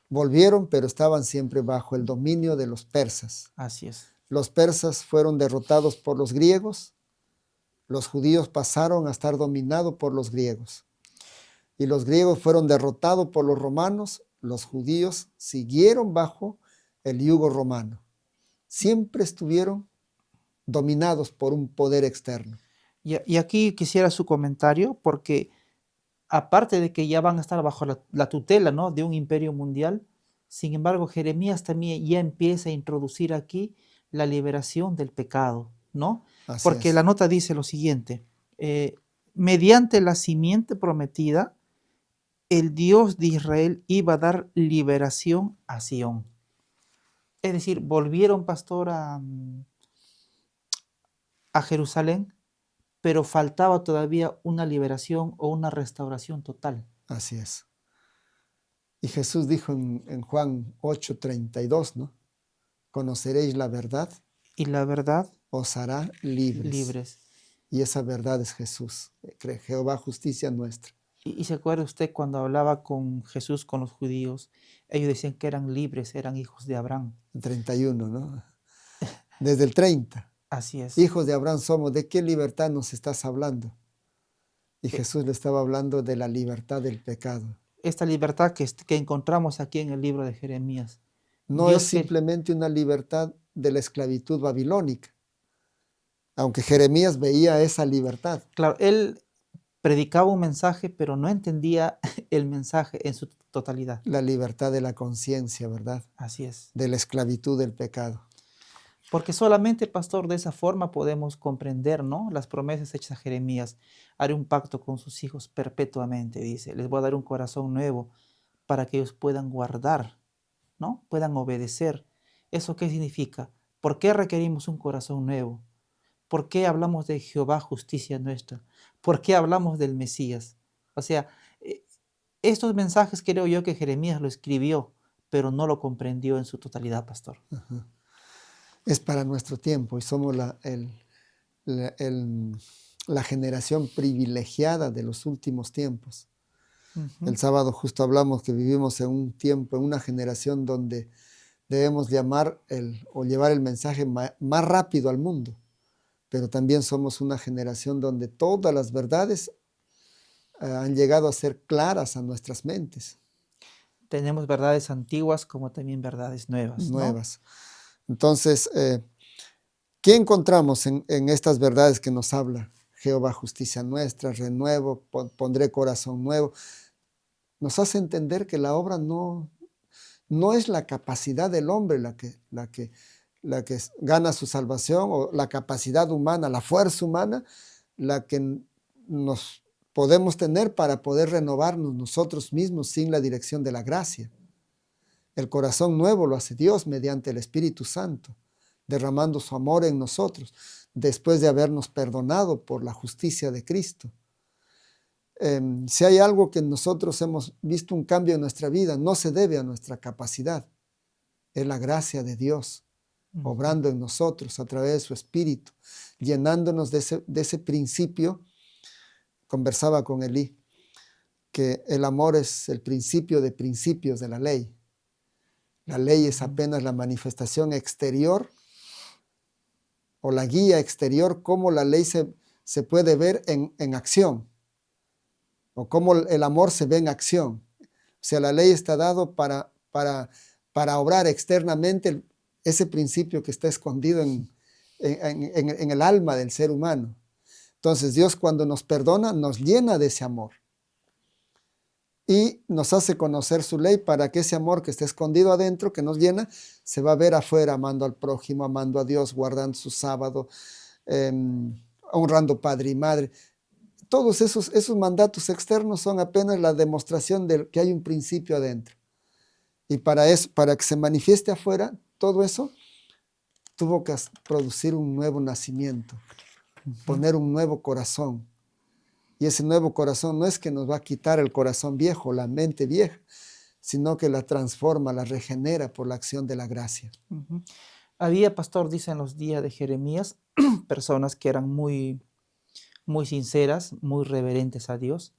Volvieron, pero estaban siempre bajo el dominio de los persas. Así es. Los persas fueron derrotados por los griegos, los judíos pasaron a estar dominados por los griegos. Y los griegos fueron derrotados por los romanos, los judíos siguieron bajo el yugo romano. Siempre estuvieron dominados por un poder externo. Y aquí quisiera su comentario, porque aparte de que ya van a estar bajo la tutela, ¿no?, de un imperio mundial, sin embargo, Jeremías también ya empieza a introducir aquí la liberación del pecado, ¿no? Así Porque la es, nota dice lo siguiente, mediante la simiente prometida, el Dios de Israel iba a dar liberación a Sión. Es decir, volvieron, pastor, a Jerusalén, pero faltaba todavía una liberación o una restauración total. así es. Y Jesús dijo en Juan 8:32, ¿no? Conoceréis la verdad, Y la verdad, os hará libres. libres. Y esa verdad es Jesús, Jehová justicia nuestra. Y se acuerda usted cuando hablaba con Jesús, con los judíos, ellos decían que eran libres, eran hijos de Abraham. 31, ¿no? Desde el 30. Así es. Hijos de Abraham somos. ¿De qué libertad nos estás hablando? Y E- Jesús le estaba hablando de la libertad del pecado. Esta libertad que encontramos aquí en el libro de Jeremías. No es Dios que, simplemente una libertad de la esclavitud babilónica, aunque Jeremías veía esa libertad, claro, él predicaba un mensaje, pero no entendía el mensaje en su totalidad. la libertad de la conciencia, ¿verdad? Así es. De la esclavitud del pecado. Porque solamente, pastor, de esa forma podemos comprender, ¿no?, las promesas hechas a Jeremías. Haré un pacto con sus hijos perpetuamente, dice. Les voy a dar un corazón nuevo para que ellos puedan guardar, ¿no?, puedan obedecer. ¿Eso qué significa? ¿Por qué requerimos un corazón nuevo? ¿Por qué hablamos de Jehová justicia nuestra? ¿Por qué hablamos del Mesías? O sea, eh, estos mensajes creo yo que Jeremías lo escribió, pero no lo comprendió en su totalidad, pastor. Ajá. Es para nuestro tiempo y somos la, el- la generación privilegiada de los últimos tiempos. Ujú. El sábado justo hablamos que vivimos en un tiempo, en una generación donde debemos llamar o llevar el mensaje más rápido al mundo, pero también somos una generación donde todas las verdades han llegado a ser claras a nuestras mentes, Tenemos verdades antiguas como también verdades nuevas, ¿no? nuevas. Entonces, ¿qué encontramos en estas verdades que nos habla? Jehová, justicia nuestra, renuevo, pondré corazón nuevo. Nos hace entender que la obra no es la capacidad del hombre la que gana su salvación, o la capacidad humana, la fuerza humana, la que nos podemos tener para poder renovarnos nosotros mismos sin la dirección de la gracia. El corazón nuevo lo hace Dios mediante el Espíritu Santo, derramando su amor en nosotros, después de habernos perdonado por la justicia de Cristo. Si hay algo que nosotros hemos visto un cambio en nuestra vida, no se debe a nuestra capacidad, es la gracia de Dios Ujú. obrando en nosotros a través de su Espíritu, llenándonos de ese principio. Conversaba con Elí, que el amor es el principio de principios de la ley. La ley es Ujú. apenas la manifestación exterior o la guía exterior, cómo la ley se puede ver en acción, o cómo el amor se ve en acción. O sea, la ley está dado para obrar externamente ese principio que está escondido en el alma del ser humano. Entonces Dios, cuando nos perdona, nos llena de ese amor y nos hace conocer su ley para que ese amor que está escondido adentro, que nos llena, se va a ver afuera, amando al prójimo, amando a Dios, guardando su sábado, honrando padre y madre. Todos esos mandatos externos son apenas la demostración de que hay un principio adentro. Y para eso, para que se manifieste afuera, todo eso tuvo que producir un nuevo nacimiento, poner un nuevo corazón. Y ese nuevo corazón no es que nos va a quitar el corazón viejo, la mente vieja, sino que la transforma, la regenera por la acción de la gracia. Había, pastor, dice en los días de Jeremías, personas que eran muy, muy sinceras, muy reverentes a Dios,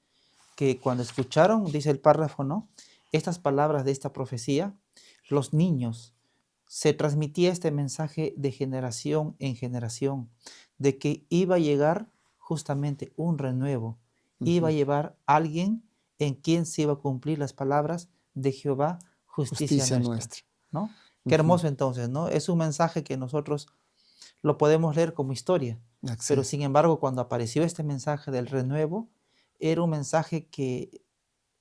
que cuando escucharon, dice el párrafo, ¿no?, estas palabras de esta profecía, los niños, se transmitía este mensaje de generación en generación, de que iba a llegar justamente un renuevo, iba a llevar alguien en quien se iba a cumplir las palabras de Jehová, justicia nuestra, ¿no? Qué hermoso entonces, ¿no? Es un mensaje que nosotros lo podemos leer como historia, pero sin embargo, cuando apareció este mensaje del renuevo, era un mensaje que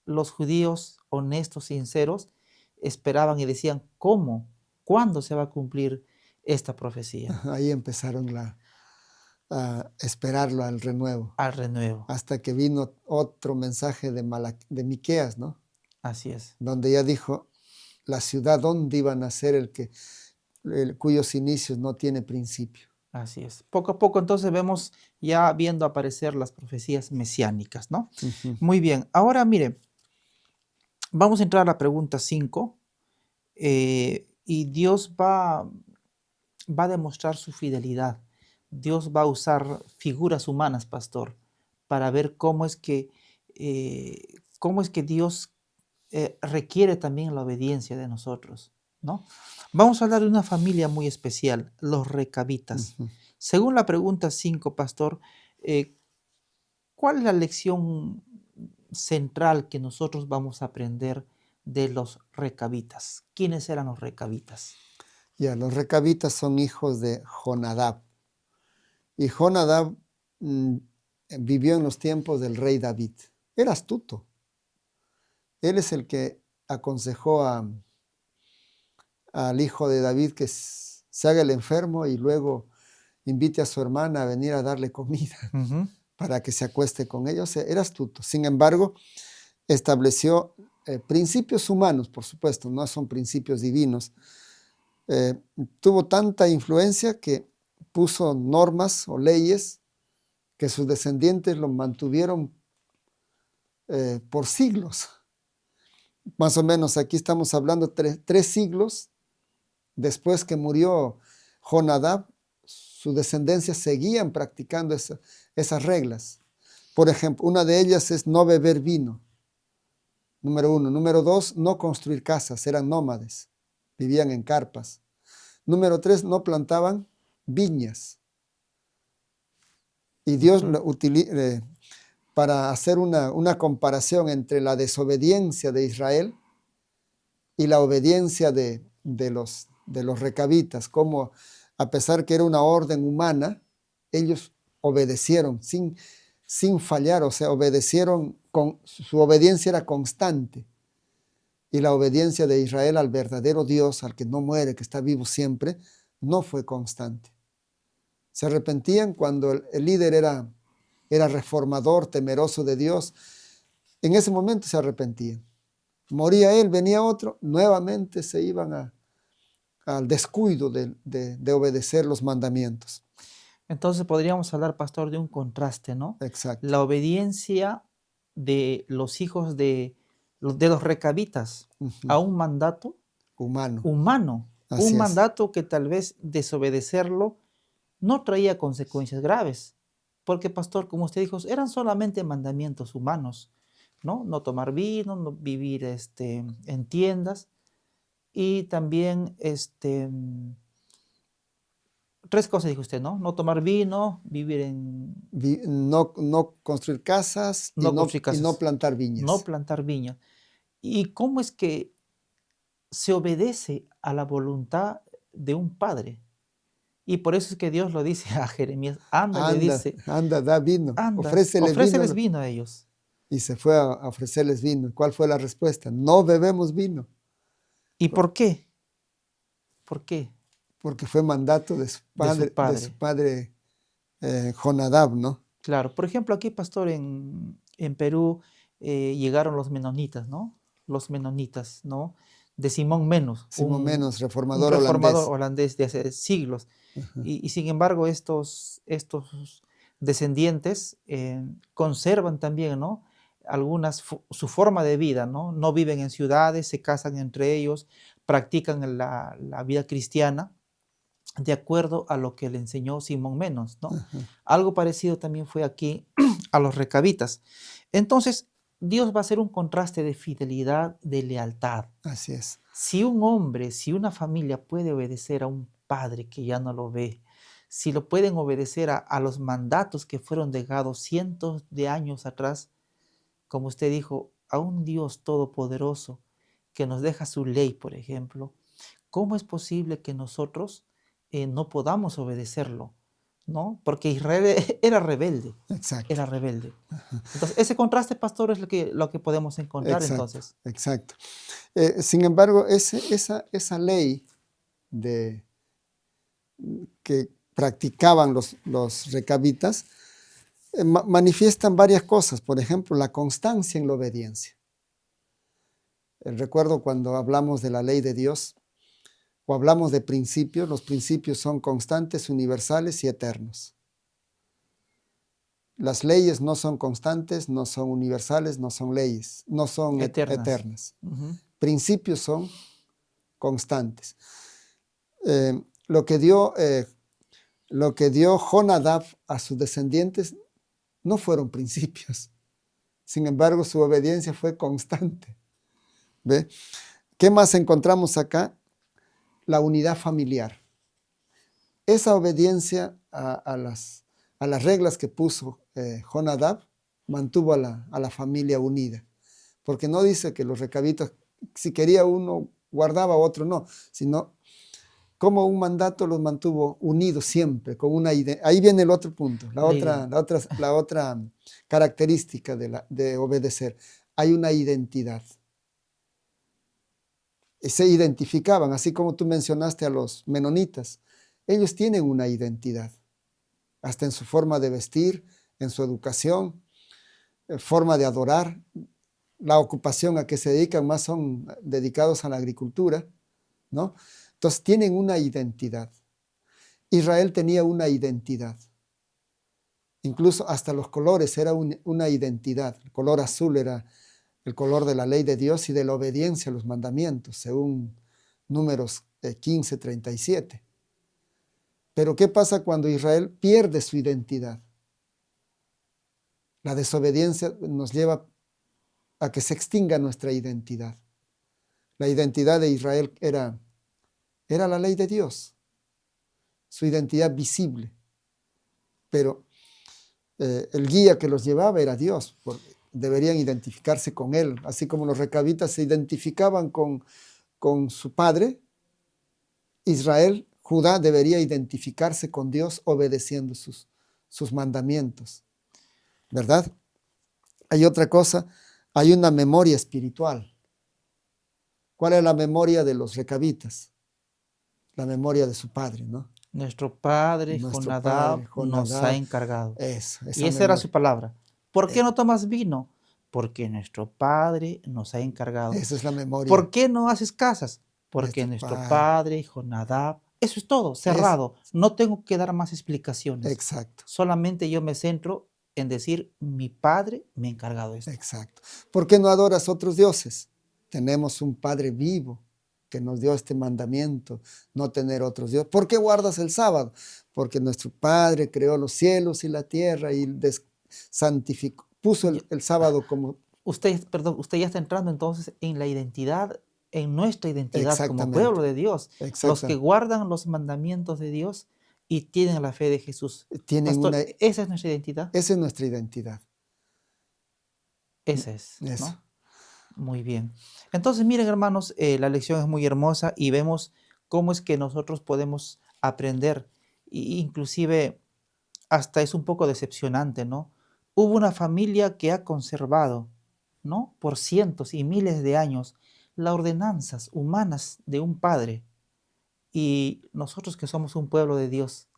los judíos honestos, sinceros, esperaban y decían, ¿cómo? ¿Cuándo se va a cumplir esta profecía? Ahí empezaron a esperarlo al renuevo. Al renuevo. Hasta que vino otro mensaje de Miqueas, ¿no? Así es. Donde ya dijo, la ciudad donde iba a nacer cuyos inicios no tiene principio. Así es. Poco a poco entonces vemos ya viendo aparecer las profecías mesiánicas, ¿no? Muy bien. Ahora mire, vamos a entrar a la pregunta 5 y Dios va a demostrar su fidelidad. Dios va a usar figuras humanas, pastor, para ver cómo es que Dios requiere también la obediencia de nosotros, ¿no? Vamos a hablar de una familia muy especial, los recabitas. Según la pregunta 5, pastor, ¿cuál es la lección central que nosotros vamos a aprender de los recabitas? ¿Quiénes eran los recabitas? Ya, los recabitas son hijos de Jonadab. Y Jonadab vivió en los tiempos del rey David. Era astuto. Él es el que aconsejó al hijo de David que se haga el enfermo y luego invite a su hermana a venir a darle comida para que se acueste con ella. O sea, era astuto. Sin embargo, estableció principios humanos, por supuesto, no son principios divinos. Tuvo tanta influencia que puso normas o leyes que sus descendientes lo mantuvieron por siglos. Más o menos aquí estamos hablando tres siglos después que murió Jonadab, sus descendencias seguían practicando esas reglas. Por ejemplo, una de ellas es no beber vino, número 1. Número 2, no construir casas, eran nómades, vivían en carpas. Número 3, no plantaban viñas. Y Dios para hacer una comparación entre la desobediencia de Israel y la obediencia de los recabitas, como a pesar que era una orden humana, ellos obedecieron sin fallar, o sea, obedecieron, su obediencia era constante. Y la obediencia de Israel al verdadero Dios, al que no muere, que está vivo siempre, no fue constante. Se arrepentían cuando el líder era reformador, temeroso de Dios. En ese momento se arrepentían. Moría él, venía otro, nuevamente se iban al descuido de obedecer los mandamientos. Entonces podríamos hablar, pastor, de un contraste, ¿no? Exacto. La obediencia de los hijos de los recabitas a un mandato humano. Un mandato que tal vez desobedecerlo no traía consecuencias graves. Porque, pastor, como usted dijo, eran solamente mandamientos humanos, ¿no? No tomar vino, no vivir en tiendas y también 3 cosas dijo usted, ¿no? No tomar vino, vivir en... No construir casas, No construir casas, y no plantar viñas. No plantar viñas. ¿Y cómo es que se obedece a la voluntad de un padre? Y por eso es que Dios lo dice a Jeremías, anda, le Anda, dice, anda, da vino, anda, ofréceles vino. ofréceles vino a ellos. Y se fue a ofrecerles vino. ¿Cuál fue la respuesta? No bebemos vino, ¿Y por qué? ¿Por qué? porque fue mandato De su de su padre. padre Jonadab, ¿no? Claro, por ejemplo, aquí, pastor, en Perú llegaron los menonitas, ¿no? Los menonitas, ¿no? De Simón Menos, Simón Menos, un reformador reformador holandés. holandés de hace siglos. Ajá. Y sin embargo, estos descendientes conservan también, ¿no? Su forma de vida, ¿no? No viven en ciudades, se casan entre ellos, practican la vida cristiana de acuerdo a lo que le enseñó Simón Menos, ¿no? Ajá. Algo parecido también fue aquí a los recabitas. Entonces, Dios va a hacer un contraste de fidelidad, de lealtad. Así es. Si un hombre, si una familia puede obedecer a un padre que ya no lo ve, si lo pueden obedecer a los mandatos que fueron dejados cientos de años atrás, como usted dijo, a un Dios todopoderoso que nos deja su ley, por ejemplo, ¿cómo es posible que nosotros no podamos obedecerlo? ¿No? Porque Israel era rebelde, Exacto. era rebelde. Ajá. Entonces, ese contraste, pastor, es lo que podemos encontrar Exacto. entonces. Exacto. Sin embargo, esa ley de, que practicaban los recabitas manifiestan varias cosas. Por ejemplo, la constancia en la obediencia. Recuerdo cuando hablamos de la ley de Dios o hablamos de principios, los principios son constantes, universales y eternos. Las leyes no son constantes, no son universales, no son leyes, no son Eternas. eternas. Ujú. Principios son constantes. Eh, lo, que dio, eh, lo que dio Jonadab a sus descendientes no fueron principios. Sin embargo, su obediencia fue constante. ¿Ve? ¿Qué más encontramos acá? La unidad familiar. Esa obediencia a las reglas que puso Jonadab mantuvo a la familia unida. Porque no dice que los recabitas, si quería uno, guardaba, otro no, sino como un mandato los mantuvo unidos siempre, con una ahí viene el otro punto, La la otra característica de obedecer. Hay una identidad. Se identificaban, así como tú mencionaste a los menonitas. Ellos tienen una identidad, hasta en su forma de vestir, en su educación, forma de adorar, la ocupación a que se dedican, más son dedicados a la agricultura, ¿no? Entonces tienen una identidad. Israel tenía una identidad. Incluso hasta los colores era una identidad. El color azul era el color de la ley de Dios y de la obediencia a los mandamientos, según Números 15:37. Pero ¿qué pasa cuando Israel pierde su identidad? La desobediencia nos lleva a que se extinga nuestra identidad. La identidad de Israel era la ley de Dios, su identidad visible, pero el guía que los llevaba era Dios, deberían identificarse con él, así como los recabitas se identificaban con su padre. Israel, Judá, debería identificarse con Dios obedeciendo sus mandamientos, ¿verdad? Hay otra cosa, hay una memoria espiritual. ¿Cuál es la memoria de los recabitas? La memoria de su padre, ¿no? Nuestro padre Nuestro Jonadab padre, nos ha Jonadab, encargado. eso, Y esa esa era su memoria. palabra. ¿Por qué Eh, no tomas vino? Porque nuestro padre nos ha encargado. Esa es la memoria. ¿Por qué no haces casas? Porque Nuestro nuestro padre. padre Jonadab. Eso es todo, Es cerrado. No tengo que dar más explicaciones. exacto, Solamente yo me centro en decir, mi padre me ha encargado esto. exacto. ¿Por qué no adoras otros dioses? Tenemos un Padre vivo que nos dio este mandamiento, no tener otros dioses. ¿Por qué guardas el sábado? Porque nuestro Padre creó los cielos y la tierra y santificó, puso Ya- el sábado como Usted, perdón, usted ya está entrando entonces en la identidad, en nuestra identidad como exactamente, pueblo de Dios, los que exactamente. guardan los mandamientos de Dios y tienen la fe de Jesús. Tienen Pastor, una, esa es nuestra identidad. esa es nuestra identidad. Esa es, Eso. ¿no? Muy bien. Entonces, miren, hermanos, la lección es muy hermosa y vemos cómo es que nosotros podemos aprender Inclusive hasta es un poco decepcionante, ¿no? Hubo una familia que ha conservado, ¿no? Por cientos y miles de años las ordenanzas humanas de un padre. Y nosotros que somos un pueblo de Dios,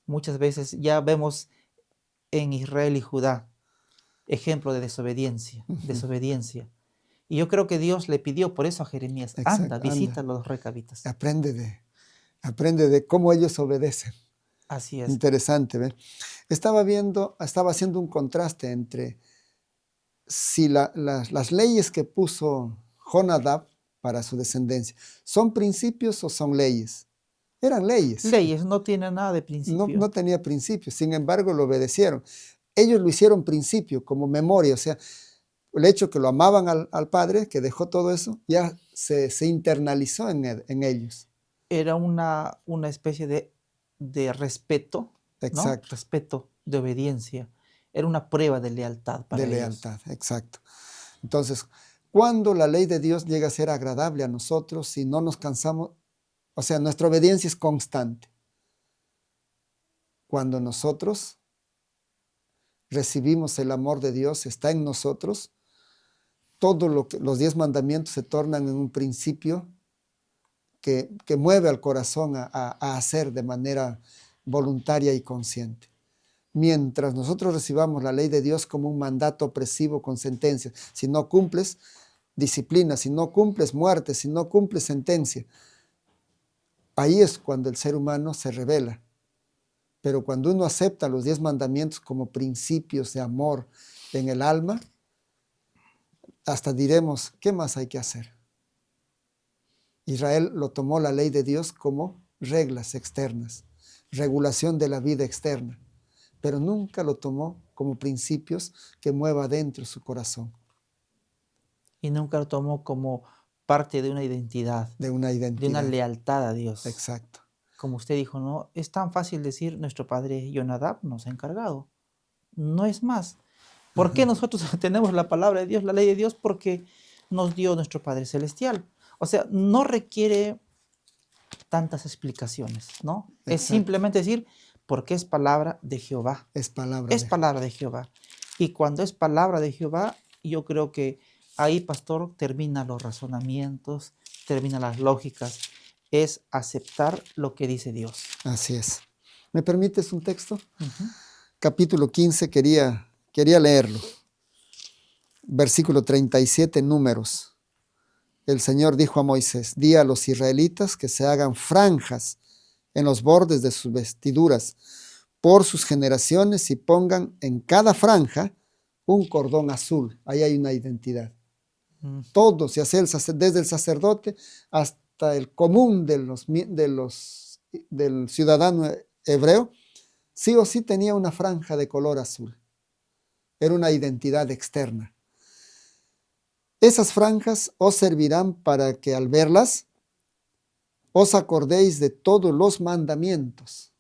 muchas veces ya vemos en Israel y Judá ejemplo de desobediencia, Ujú. desobediencia. Y yo creo que Dios le pidió por eso a Jeremías, anda, Exacto, visita anda, a los recabitas. aprende de, aprende de cómo ellos obedecen. Así es. Interesante, ¿ve? Estaba haciendo un contraste entre si las leyes que puso Jonadab para su descendencia son principios o son leyes. Eran leyes, Leyes no tienen nada de no principio. tenía principios, sin embargo lo obedecieron. Ellos lo hicieron principio, como memoria, o sea, el hecho que lo amaban al padre, que dejó todo eso, ya se internalizó en ellos. Era una especie de respeto, ¿no? Exacto, Respeto, de obediencia. Era una prueba de lealtad de para ellos. lealtad, exacto. Entonces, cuando la ley de Dios llega a ser agradable a nosotros, si no nos cansamos, o sea, nuestra obediencia es constante. Cuando nosotros recibimos el amor de Dios, está en nosotros, los 10 mandamientos se tornan en un principio que mueve al corazón a hacer de manera voluntaria y consciente. Mientras nosotros recibamos la ley de Dios como un mandato opresivo con sentencia, si no cumples, disciplina, si no cumples, muerte, si no cumples, sentencia. Ahí es cuando el ser humano se revela. Pero cuando uno acepta los 10 mandamientos como principios de amor en el alma, hasta diremos, ¿qué más hay que hacer? Israel lo tomó la ley de Dios como reglas externas, regulación de la vida externa, pero nunca lo tomó como principios que mueva dentro su corazón, Y nunca lo tomó como parte de una identidad, de una de una identidad. lealtad a Dios. Exacto. Como usted dijo, ¿no? Es tan fácil decir, nuestro padre Jonadab nos ha encargado. No es más. ¿Por qué Ajá. nosotros tenemos la palabra de Dios, la ley de Dios? Porque nos dio nuestro Padre Celestial. O sea, no requiere tantas explicaciones, ¿no? Es Exacto. simplemente decir, porque es palabra de Jehová. Es palabra Es de palabra de Jehová. Y cuando es palabra de Jehová, yo creo que ahí, pastor, terminan los razonamientos, terminan las lógicas. Es aceptar lo que dice Dios. Así es. ¿Me permites un texto? Ujú. Capítulo 15, quería leerlo. Versículo 37, Números. El Señor dijo a Moisés, di a los israelitas que se hagan franjas en los bordes de sus vestiduras por sus generaciones y pongan en cada franja un cordón azul. Ahí hay una identidad. Ujú. Todos, ya sea desde el sacerdote hasta el común del ciudadano hebreo, sí o sí tenía una franja de color azul. Era una identidad externa. Esas franjas os servirán para que al verlas os acordéis de todos los mandamientos,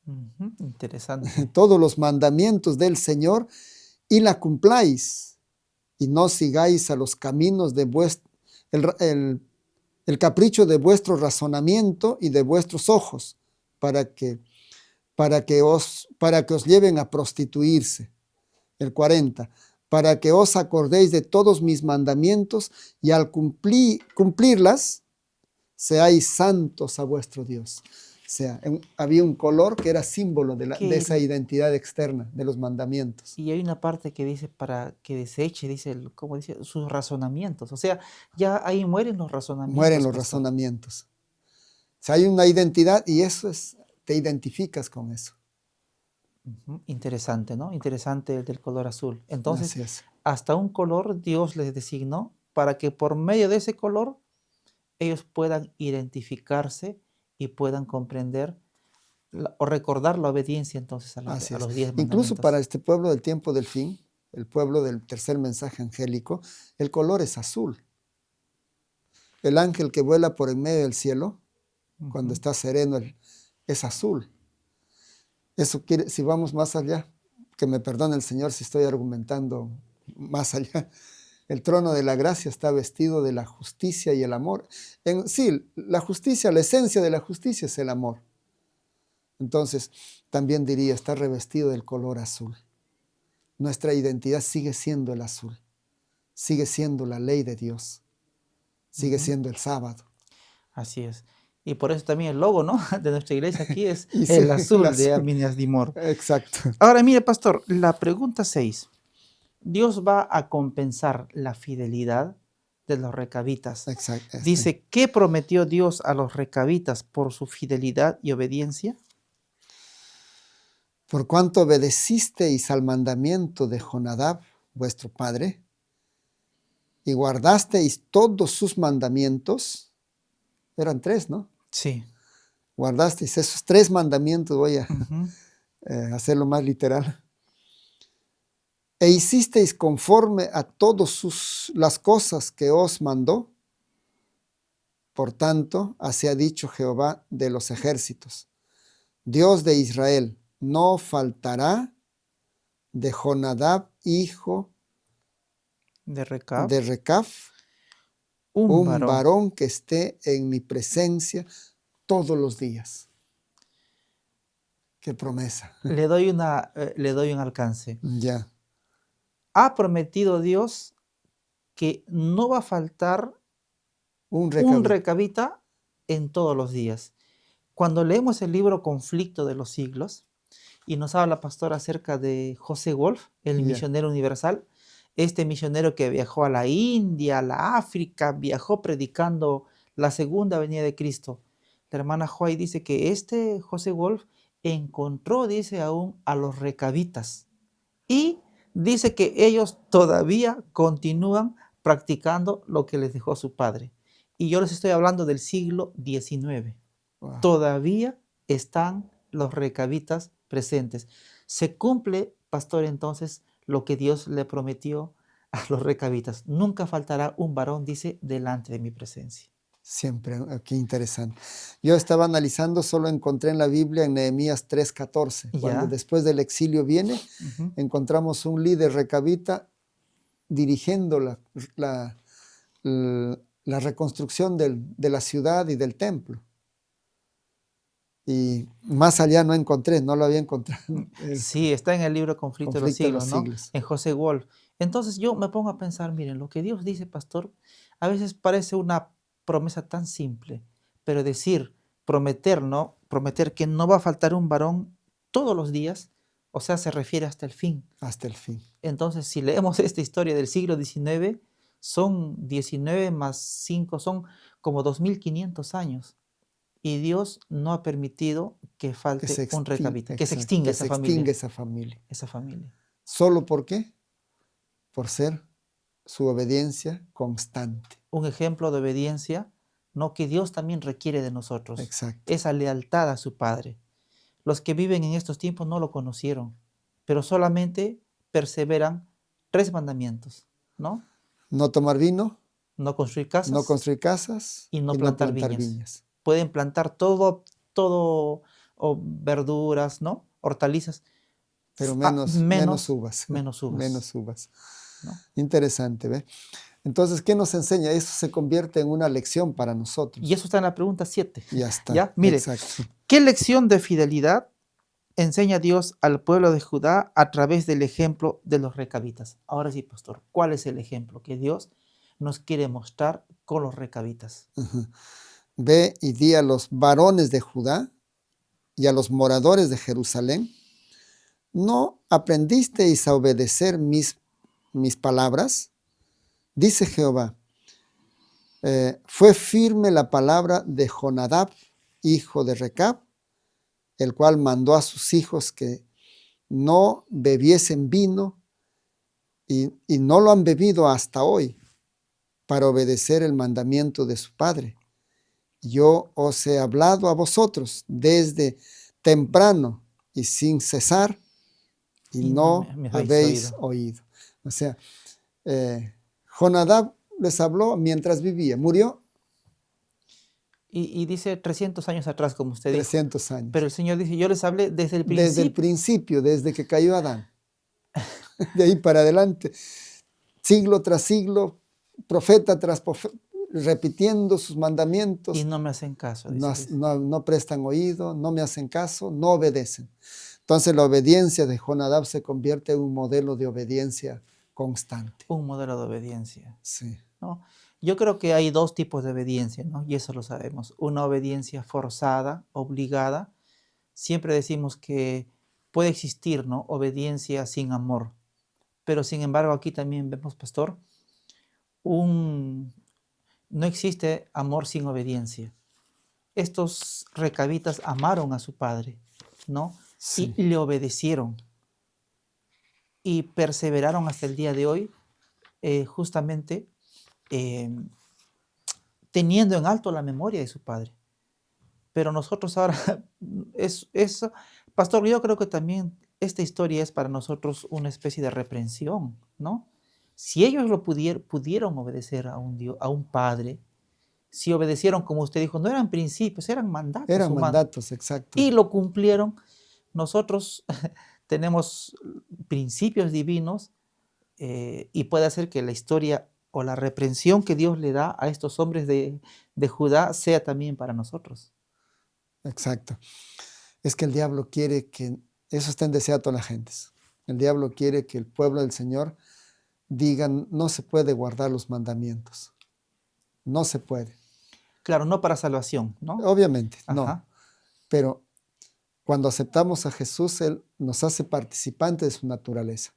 Ujú. Interesante. todos los mandamientos del Señor y la cumpláis y no sigáis a los caminos de el capricho de vuestro razonamiento y de vuestros ojos para que os lleven a prostituirse. El 40, para que os acordéis de todos mis mandamientos y al cumplirlas, seáis santos a vuestro Dios. O sea, había un color que era símbolo de esa Que identidad externa, de los mandamientos. Y hay una parte que dice para que deseche, dice, ¿cómo dice? Sus razonamientos. O sea, ya ahí mueren los Mueren razonamientos, los pastor. razonamientos. O sea, hay una identidad y eso es, te identificas con eso. Ujú. Interesante, ¿no? Interesante el del color azul. Entonces, Así es. hasta un color Dios les designó para que por medio de ese color ellos puedan identificarse y puedan comprender o recordar la obediencia entonces Así a es. los 10 Incluso para mandamientos. este pueblo del tiempo del fin, el pueblo del tercer mensaje angélico, el color es azul. El ángel que vuela por en medio del cielo, cuando Ujú. está sereno, es azul. Eso quiere, si vamos más allá, que me perdone el Señor si estoy argumentando más allá, el trono de la gracia está vestido de la justicia y el amor. Sí, la justicia, la esencia de la justicia es el amor. Entonces, también diría, está revestido del color azul. Nuestra identidad sigue siendo el azul, sigue siendo la ley de Dios, sigue siendo el sábado. Así es. Y por eso también el logo, ¿no? De nuestra iglesia aquí es Y sí, el el azul de azul. Minas Dimor. Exacto. Ahora, mire, pastor, la pregunta 6. Dios va a compensar la fidelidad de los recabitas. Exacto. Dice, ¿qué prometió Dios a los recabitas por su fidelidad y obediencia? Por cuanto obedecisteis al mandamiento de Jonadab, vuestro padre, y guardasteis todos sus mandamientos, eran 3, ¿no? Sí. Guardasteis esos 3 mandamientos, voy a Ujú. hacerlo más literal. E hicisteis conforme a todas las cosas que os mandó. Por tanto, así ha dicho Jehová de los ejércitos, Dios de Israel, no faltará de Jonadab, hijo De Recab, de Recab, un un varón. varón que esté en mi presencia todos los días. Qué promesa. Le doy un alcance. Ya, Ha prometido Dios que no va a faltar un un recabito. recabita en todos los días. Cuando leemos el libro Conflicto de los Siglos y nos habla la pastora acerca de José Wolf, el Ya. misionero universal, este misionero que viajó a la India, a la África, viajó predicando la segunda venida de Cristo. La hermana Joy dice que este José Wolf encontró, dice aún, a los recabitas y dice que ellos todavía continúan practicando lo que les dejó su padre. Y yo les estoy hablando del siglo XIX. Wow. Todavía están los recabitas presentes. Se cumple, pastor, entonces lo que Dios le prometió a los recabitas. Nunca faltará un varón, dice, delante de mi presencia. Siempre, qué interesante. Yo estaba analizando, solo encontré en la Biblia en Nehemías 3:14, cuando Ya. después del exilio viene, Ujú. encontramos un líder recabita dirigiendo la reconstrucción de la ciudad y del templo. Y más allá no encontré, no lo había encontrado. El Sí, está en el libro Conflicto de los conflicto de los Siglos, ¿no? siglos. En José Wolf. Entonces yo me pongo a pensar, miren, lo que Dios dice, pastor, a veces parece una promesa tan simple, pero decir, prometer, ¿no? Prometer que no va a faltar un varón todos los días, o sea, se refiere hasta el fin. Hasta el fin. Entonces, si leemos esta historia del siglo XIX, son 19 más 5, son como 2500 años. Y Dios no ha permitido que falte un recabita, que se extinga que esa se extinga familia. esa familia. Esa familia. ¿Solo por qué? Por ser su obediencia constante. Un ejemplo de obediencia, ¿no? Que Dios también requiere de nosotros. Exacto. Esa lealtad a su Padre. Los que viven en estos tiempos no lo conocieron, pero solamente perseveran 3 mandamientos, ¿no? No tomar vino, No construir no casas construir casas y no y no plantar plantar viñas. viñas. Pueden plantar todo, o verduras, ¿no? Hortalizas, Pero menos uvas. menos uvas, Menos uvas. ¿no? Interesante, ¿ve? Entonces, ¿qué nos enseña? Eso se convierte en una lección para nosotros. Y eso está en la pregunta 7. Ya está. ¿Ya? Mire, Exacto. ¿qué lección de fidelidad enseña Dios al pueblo de Judá a través del ejemplo de los recabitas? Ahora sí, pastor, ¿cuál es el ejemplo que Dios nos quiere mostrar con los recabitas? Ve y di a los varones de Judá y a los moradores de Jerusalén, ¿no aprendisteis a obedecer mis palabras? Dice Jehová, fue firme la palabra de Jonadab, hijo de Recab, el cual mandó a sus hijos que no bebiesen vino y no lo han bebido hasta hoy para obedecer el mandamiento de su padre. Yo os he hablado a vosotros desde temprano y sin cesar y no me habéis oído. O sea, Jonadab les habló mientras vivía, murió Y dice 300 años atrás, como usted dijo. 300 años. Pero el Señor dice, yo les hablé desde el principio. Desde el principio, desde que cayó Adán. De ahí para adelante, siglo tras siglo, profeta tras profeta, repitiendo sus Y mandamientos, no me hacen caso, no, dice. no prestan oído, no me hacen caso, no obedecen. Entonces la obediencia de Jonadab se convierte en un modelo de obediencia constante. Un modelo de obediencia, Sí, ¿no? Yo creo que hay dos tipos de obediencia, ¿no? Y eso lo sabemos. Una obediencia forzada, obligada. Siempre decimos que puede existir, ¿no? Obediencia sin amor. Pero sin embargo, aquí también vemos, pastor, un, no existe amor sin obediencia. Estos recabitas amaron a su padre, ¿no? Y sí, le obedecieron y perseveraron hasta el día de hoy, justamente eh, teniendo en alto la memoria de su padre. Pero nosotros ahora, es, pastor, yo creo que también esta historia es para nosotros una especie de reprensión, ¿no? Si ellos pudieron obedecer a un Dios, a un padre, si obedecieron, como usted dijo, no eran principios, eran mandatos eran humanos, mandatos, exacto. y lo cumplieron, nosotros tenemos principios divinos y puede ser que la historia o la reprensión que Dios le da a estos hombres de Judá sea también para nosotros. Exacto. Es que el diablo quiere que eso está en deseo a todas las gentes. El diablo quiere que el pueblo del Señor diga, no se puede guardar los mandamientos. No se puede. Claro, no para salvación, ¿no? Obviamente, no. Ajá, Pero cuando aceptamos a Jesús, Él nos hace participante de su naturaleza.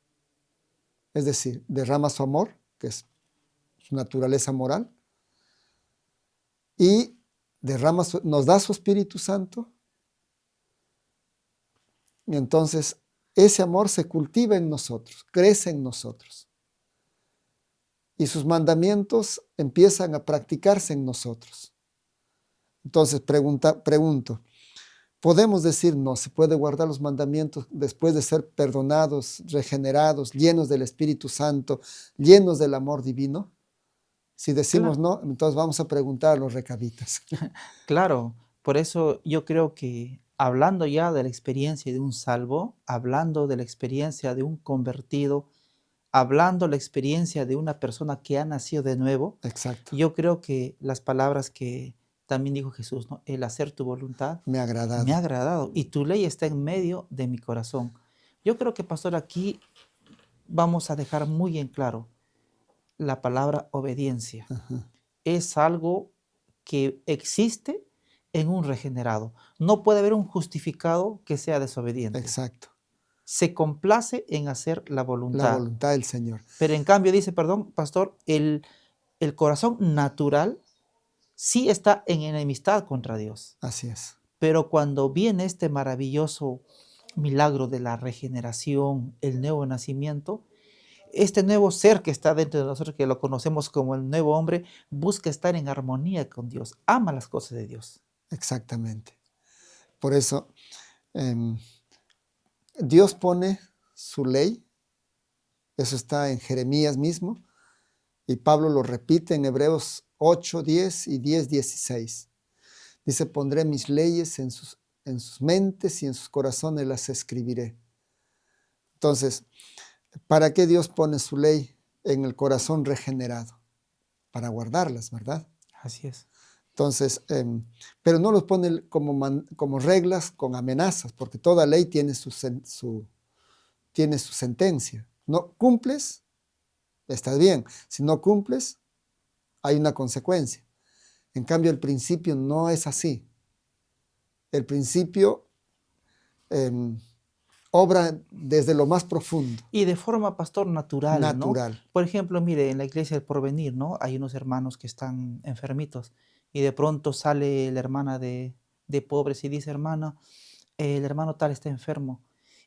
Es decir, derrama su amor, que es su naturaleza moral, y nos da su Espíritu Santo. Y entonces ese amor se cultiva en nosotros, crece en nosotros. Y sus mandamientos empiezan a practicarse en nosotros. Entonces pregunto, ¿podemos decir no se puede guardar los mandamientos después de ser perdonados, regenerados, llenos del Espíritu Santo, llenos del amor divino? Si decimos claro, no, entonces vamos a preguntar a los recabitas. claro. Por eso yo creo que hablando ya de la experiencia de un salvo, hablando de la experiencia de un convertido, hablando la experiencia de una persona que ha nacido de nuevo, Exacto, yo creo que las palabras que también dijo Jesús, ¿no? El hacer tu voluntad me ha me ha agradado. agradado y tu ley está en medio de mi corazón. Yo creo que, pastor, aquí vamos a dejar muy en claro la palabra obediencia. Ajá, Es algo que existe en un regenerado. No puede haber un justificado que sea desobediente. exacto, Se complace en hacer la la voluntad. voluntad del Señor. Pero en cambio dice, perdón, pastor, el corazón natural sí está en enemistad contra Dios. Así es, Pero cuando viene este maravilloso milagro de la regeneración, el nuevo nacimiento, este nuevo ser que está dentro de nosotros, que lo conocemos como el nuevo hombre, busca estar en armonía con Dios, ama las cosas de Dios. exactamente. Por eso em, Dios pone su ley, eso está en Jeremías mismo, y Pablo lo repite en Hebreos 8, 10 y 10, 16. Dice, pondré mis leyes en sus mentes y en sus corazones las escribiré. Entonces, ¿para qué Dios pone su ley en el corazón regenerado? Para guardarlas, ¿verdad? Así es. Entonces, pero no los pone como reglas con amenazas, porque toda ley tiene tiene su sentencia. No cumples, estás bien. Si no cumples, hay una consecuencia. En cambio, el principio no es así. El principio em, obra desde lo más profundo, Y de forma, pastor, natural, ¿no? natural. Por ejemplo, mire, en la iglesia del Porvenir, ¿no? Hay unos hermanos que están enfermitos y de pronto sale la hermana de pobres y dice, hermana, el hermano tal está enfermo.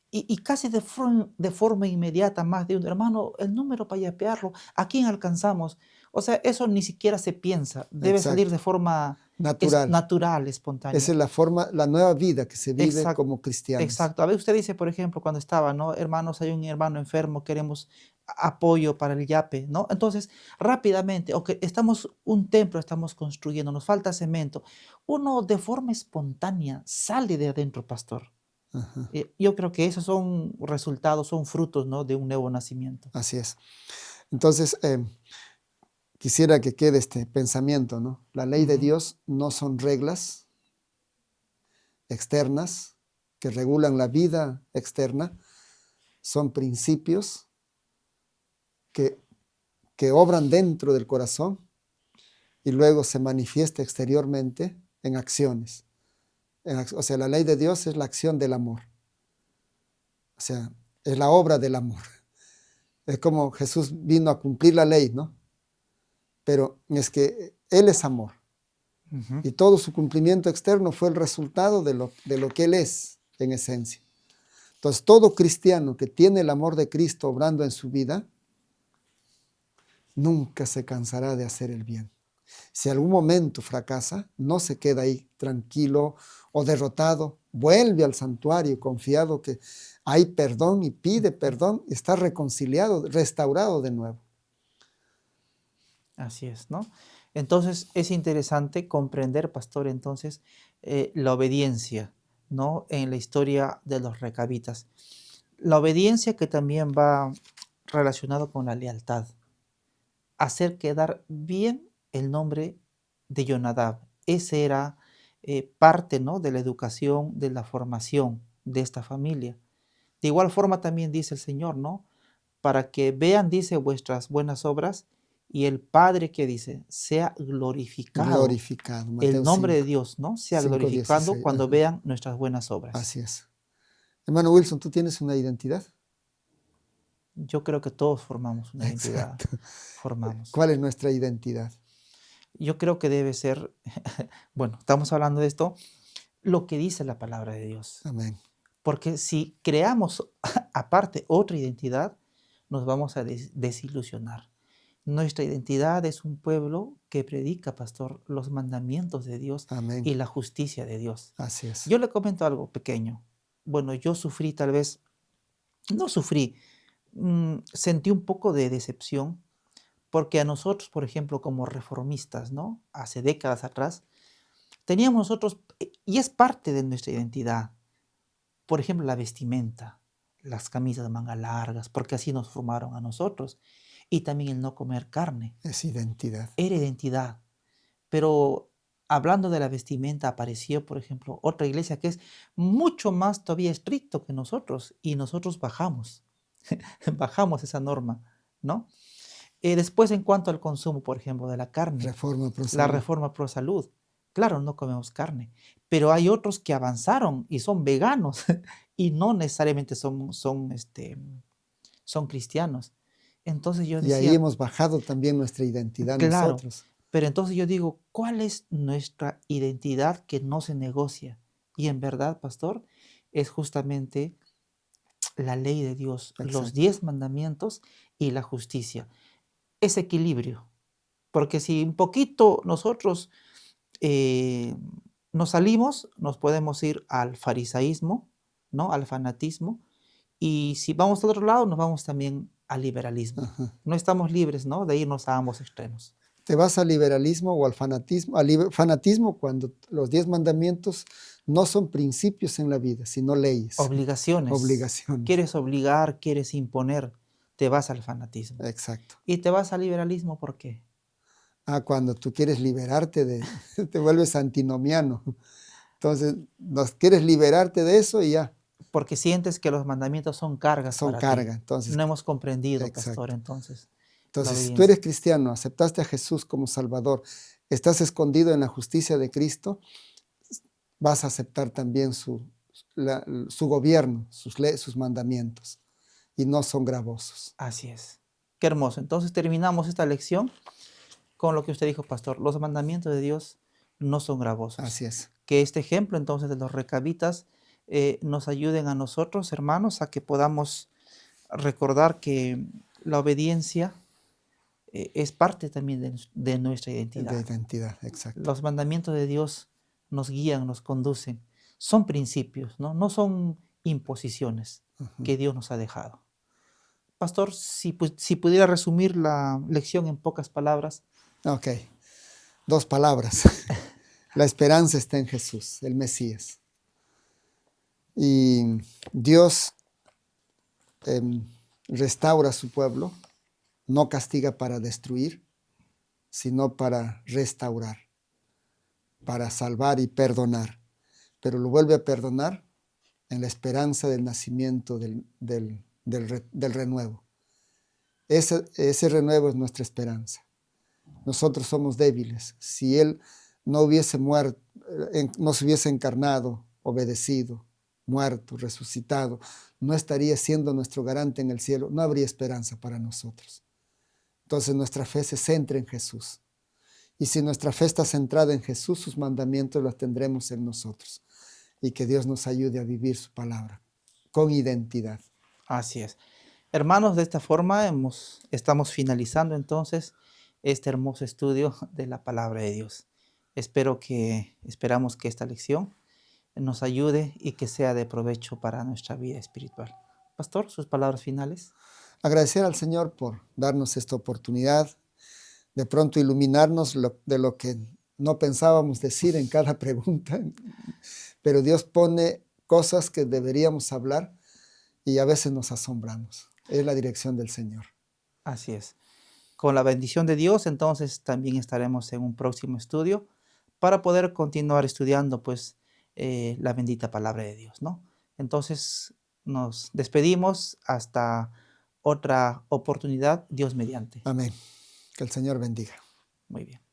Y casi de forma inmediata, más de un hermano, el número para yapearlo, ¿a quién alcanzamos? O sea, eso ni siquiera se piensa, debe salir Exacto, de forma natural. natural, Esa espontánea. es la forma, la nueva vida que se vive Exacto, como cristianos. exacto. A ver, usted dice, por ejemplo, cuando estaba, ¿no? Hermanos, hay un hermano enfermo, queremos apoyo para el yape, ¿no? Entonces, rápidamente, ok, estamos, un templo estamos construyendo, nos falta cemento. Uno de forma espontánea sale de adentro, pastor. Ajá, Yo creo que esos son resultados, son frutos, ¿no? De un nuevo nacimiento. así es. Entonces, quisiera que quede este pensamiento, ¿no? La ley de Ujú. Dios no son reglas externas que regulan la vida externa, son principios que, que obran dentro del corazón y luego se manifiesta exteriormente en acciones. O sea, la ley de Dios es la acción del amor. O sea, es la obra del amor. Es como Jesús vino a cumplir la ley, ¿no? Pero es que Él es amor. Ujú. Y todo su cumplimiento externo fue el resultado de lo que Él es en esencia. Entonces, todo cristiano que tiene el amor de Cristo obrando en su vida, nunca se cansará de hacer el bien. Si algún momento fracasa, no se queda ahí tranquilo o derrotado, vuelve al santuario confiado que hay perdón y pide perdón, y está reconciliado, restaurado de nuevo. Así es, ¿no? Entonces es interesante comprender, pastor, entonces la obediencia, ¿no? En la historia de los recabitas. La obediencia que también va relacionado con la lealtad. Hacer quedar bien el nombre de Jonadab. Ese era parte, ¿no? De la educación, de la formación de esta familia. De igual forma también dice el Señor, ¿no? Para que vean, dice, vuestras buenas obras y el Padre que dice, sea glorificado. Glorificado, El Mateo nombre de 5, Dios, ¿no? Sea 5, glorificado 16. cuando Ajá. vean nuestras buenas obras. Así es. Hermano Wilson, ¿tú tienes una identidad? Yo creo que todos formamos una identidad. Exacto. Formamos. ¿Cuál es nuestra identidad? Yo creo que debe ser, bueno, estamos hablando de esto, lo que dice la palabra de Dios. Amén. Porque si creamos aparte otra identidad, nos vamos a desilusionar. Nuestra identidad es un pueblo que predica, pastor, los mandamientos de Dios Amén. y la justicia de Dios. Así es. Yo le comento algo pequeño. Bueno, yo sufrí tal vez, no sufrí, sentí un poco de decepción porque a nosotros, por ejemplo, como reformistas, ¿no? Hace décadas atrás, teníamos nosotros, y es parte de nuestra identidad, por ejemplo, la vestimenta, las camisas de manga largas, porque así nos formaron a nosotros, y también el no comer carne, Es identidad. era identidad. Pero hablando de la vestimenta, apareció, por ejemplo, otra iglesia que es mucho más todavía estricto que nosotros, y nosotros bajamos, bajamos esa norma, ¿no? Después, en cuanto al consumo, por ejemplo, de la carne, Reforma pro la salud. reforma pro salud. Claro, no comemos carne, pero hay otros que avanzaron y son veganos y no necesariamente son cristianos. Entonces yo Y ahí decía, hemos bajado también nuestra identidad claro, nosotros. pero entonces yo digo, ¿cuál es nuestra identidad que no se negocia? Y en verdad, pastor, es justamente la ley de Dios, los Exacto. 10 mandamientos y la justicia. Ese equilibrio. Porque si un poquito nosotros eh, nos salimos, nos podemos ir al farisaísmo, ¿no? Al fanatismo. Y si vamos al otro lado, nos vamos también al liberalismo. Ajá. No estamos libres, ¿no? De irnos a ambos extremos. Te vas al liberalismo o al fanatismo, fanatismo cuando los 10 mandamientos no son principios en la vida, sino leyes, Obligaciones. obligaciones. Quieres obligar, quieres imponer, te vas al fanatismo. Exacto. Y te vas al liberalismo, ¿por qué? Ah, cuando tú quieres liberarte te vuelves antinomiano. Entonces, quieres liberarte de eso y ya, Porque sientes que los mandamientos son cargas son para ti. carga. Entonces, No hemos comprendido, pastor, exacto. entonces, la Entonces, si tú eres obediencia. cristiano, aceptaste a Jesús como Salvador, estás escondido en la justicia de Cristo, vas a aceptar también su gobierno, sus mandamientos, y no son gravosos. Así es. Qué hermoso. Entonces terminamos esta lección con lo que usted dijo, pastor. Los mandamientos de Dios no son gravosos. Así es. Que este ejemplo entonces de los recabitas nos ayuden a nosotros, hermanos, a que podamos recordar que la obediencia es parte también de nuestra De identidad. identidad, exacto. Los mandamientos de Dios nos guían, nos conducen. Son principios, ¿no? No son imposiciones Ujú. que Dios nos ha dejado. Pastor, si pudiera resumir la lección en pocas palabras. Ok, 2 palabras. La esperanza está en Jesús, el Mesías. Y Dios restaura a su pueblo, no castiga para destruir, sino para restaurar, para salvar y perdonar. Pero lo vuelve a perdonar en la esperanza del nacimiento del renuevo. Ese renuevo es nuestra esperanza. Nosotros somos débiles. Si Él no hubiese muerto, no se hubiese encarnado, obedecido, muerto, resucitado, no estaría siendo nuestro garante en el cielo, no habría esperanza para nosotros. Entonces nuestra fe se centra en Jesús. Y si nuestra fe está centrada en Jesús, sus mandamientos los tendremos en nosotros. Y que Dios nos ayude a vivir su palabra con identidad. Así es. Hermanos, de esta forma estamos finalizando entonces este hermoso estudio de la palabra de Dios. Esperamos que esta lección nos ayude y que sea de provecho para nuestra vida espiritual. Pastor, sus palabras finales. Agradecer al Señor por darnos esta oportunidad, de pronto iluminarnos de lo que no pensábamos decir en cada pregunta, pero Dios pone cosas que deberíamos hablar y a veces nos asombramos. Es la dirección del Señor. Así es. Con la bendición de Dios, entonces también estaremos en un próximo estudio para poder continuar estudiando pues la bendita palabra de Dios, ¿no? Entonces nos despedimos hasta otra oportunidad, Dios mediante. Amén. Que el Señor bendiga. Muy bien.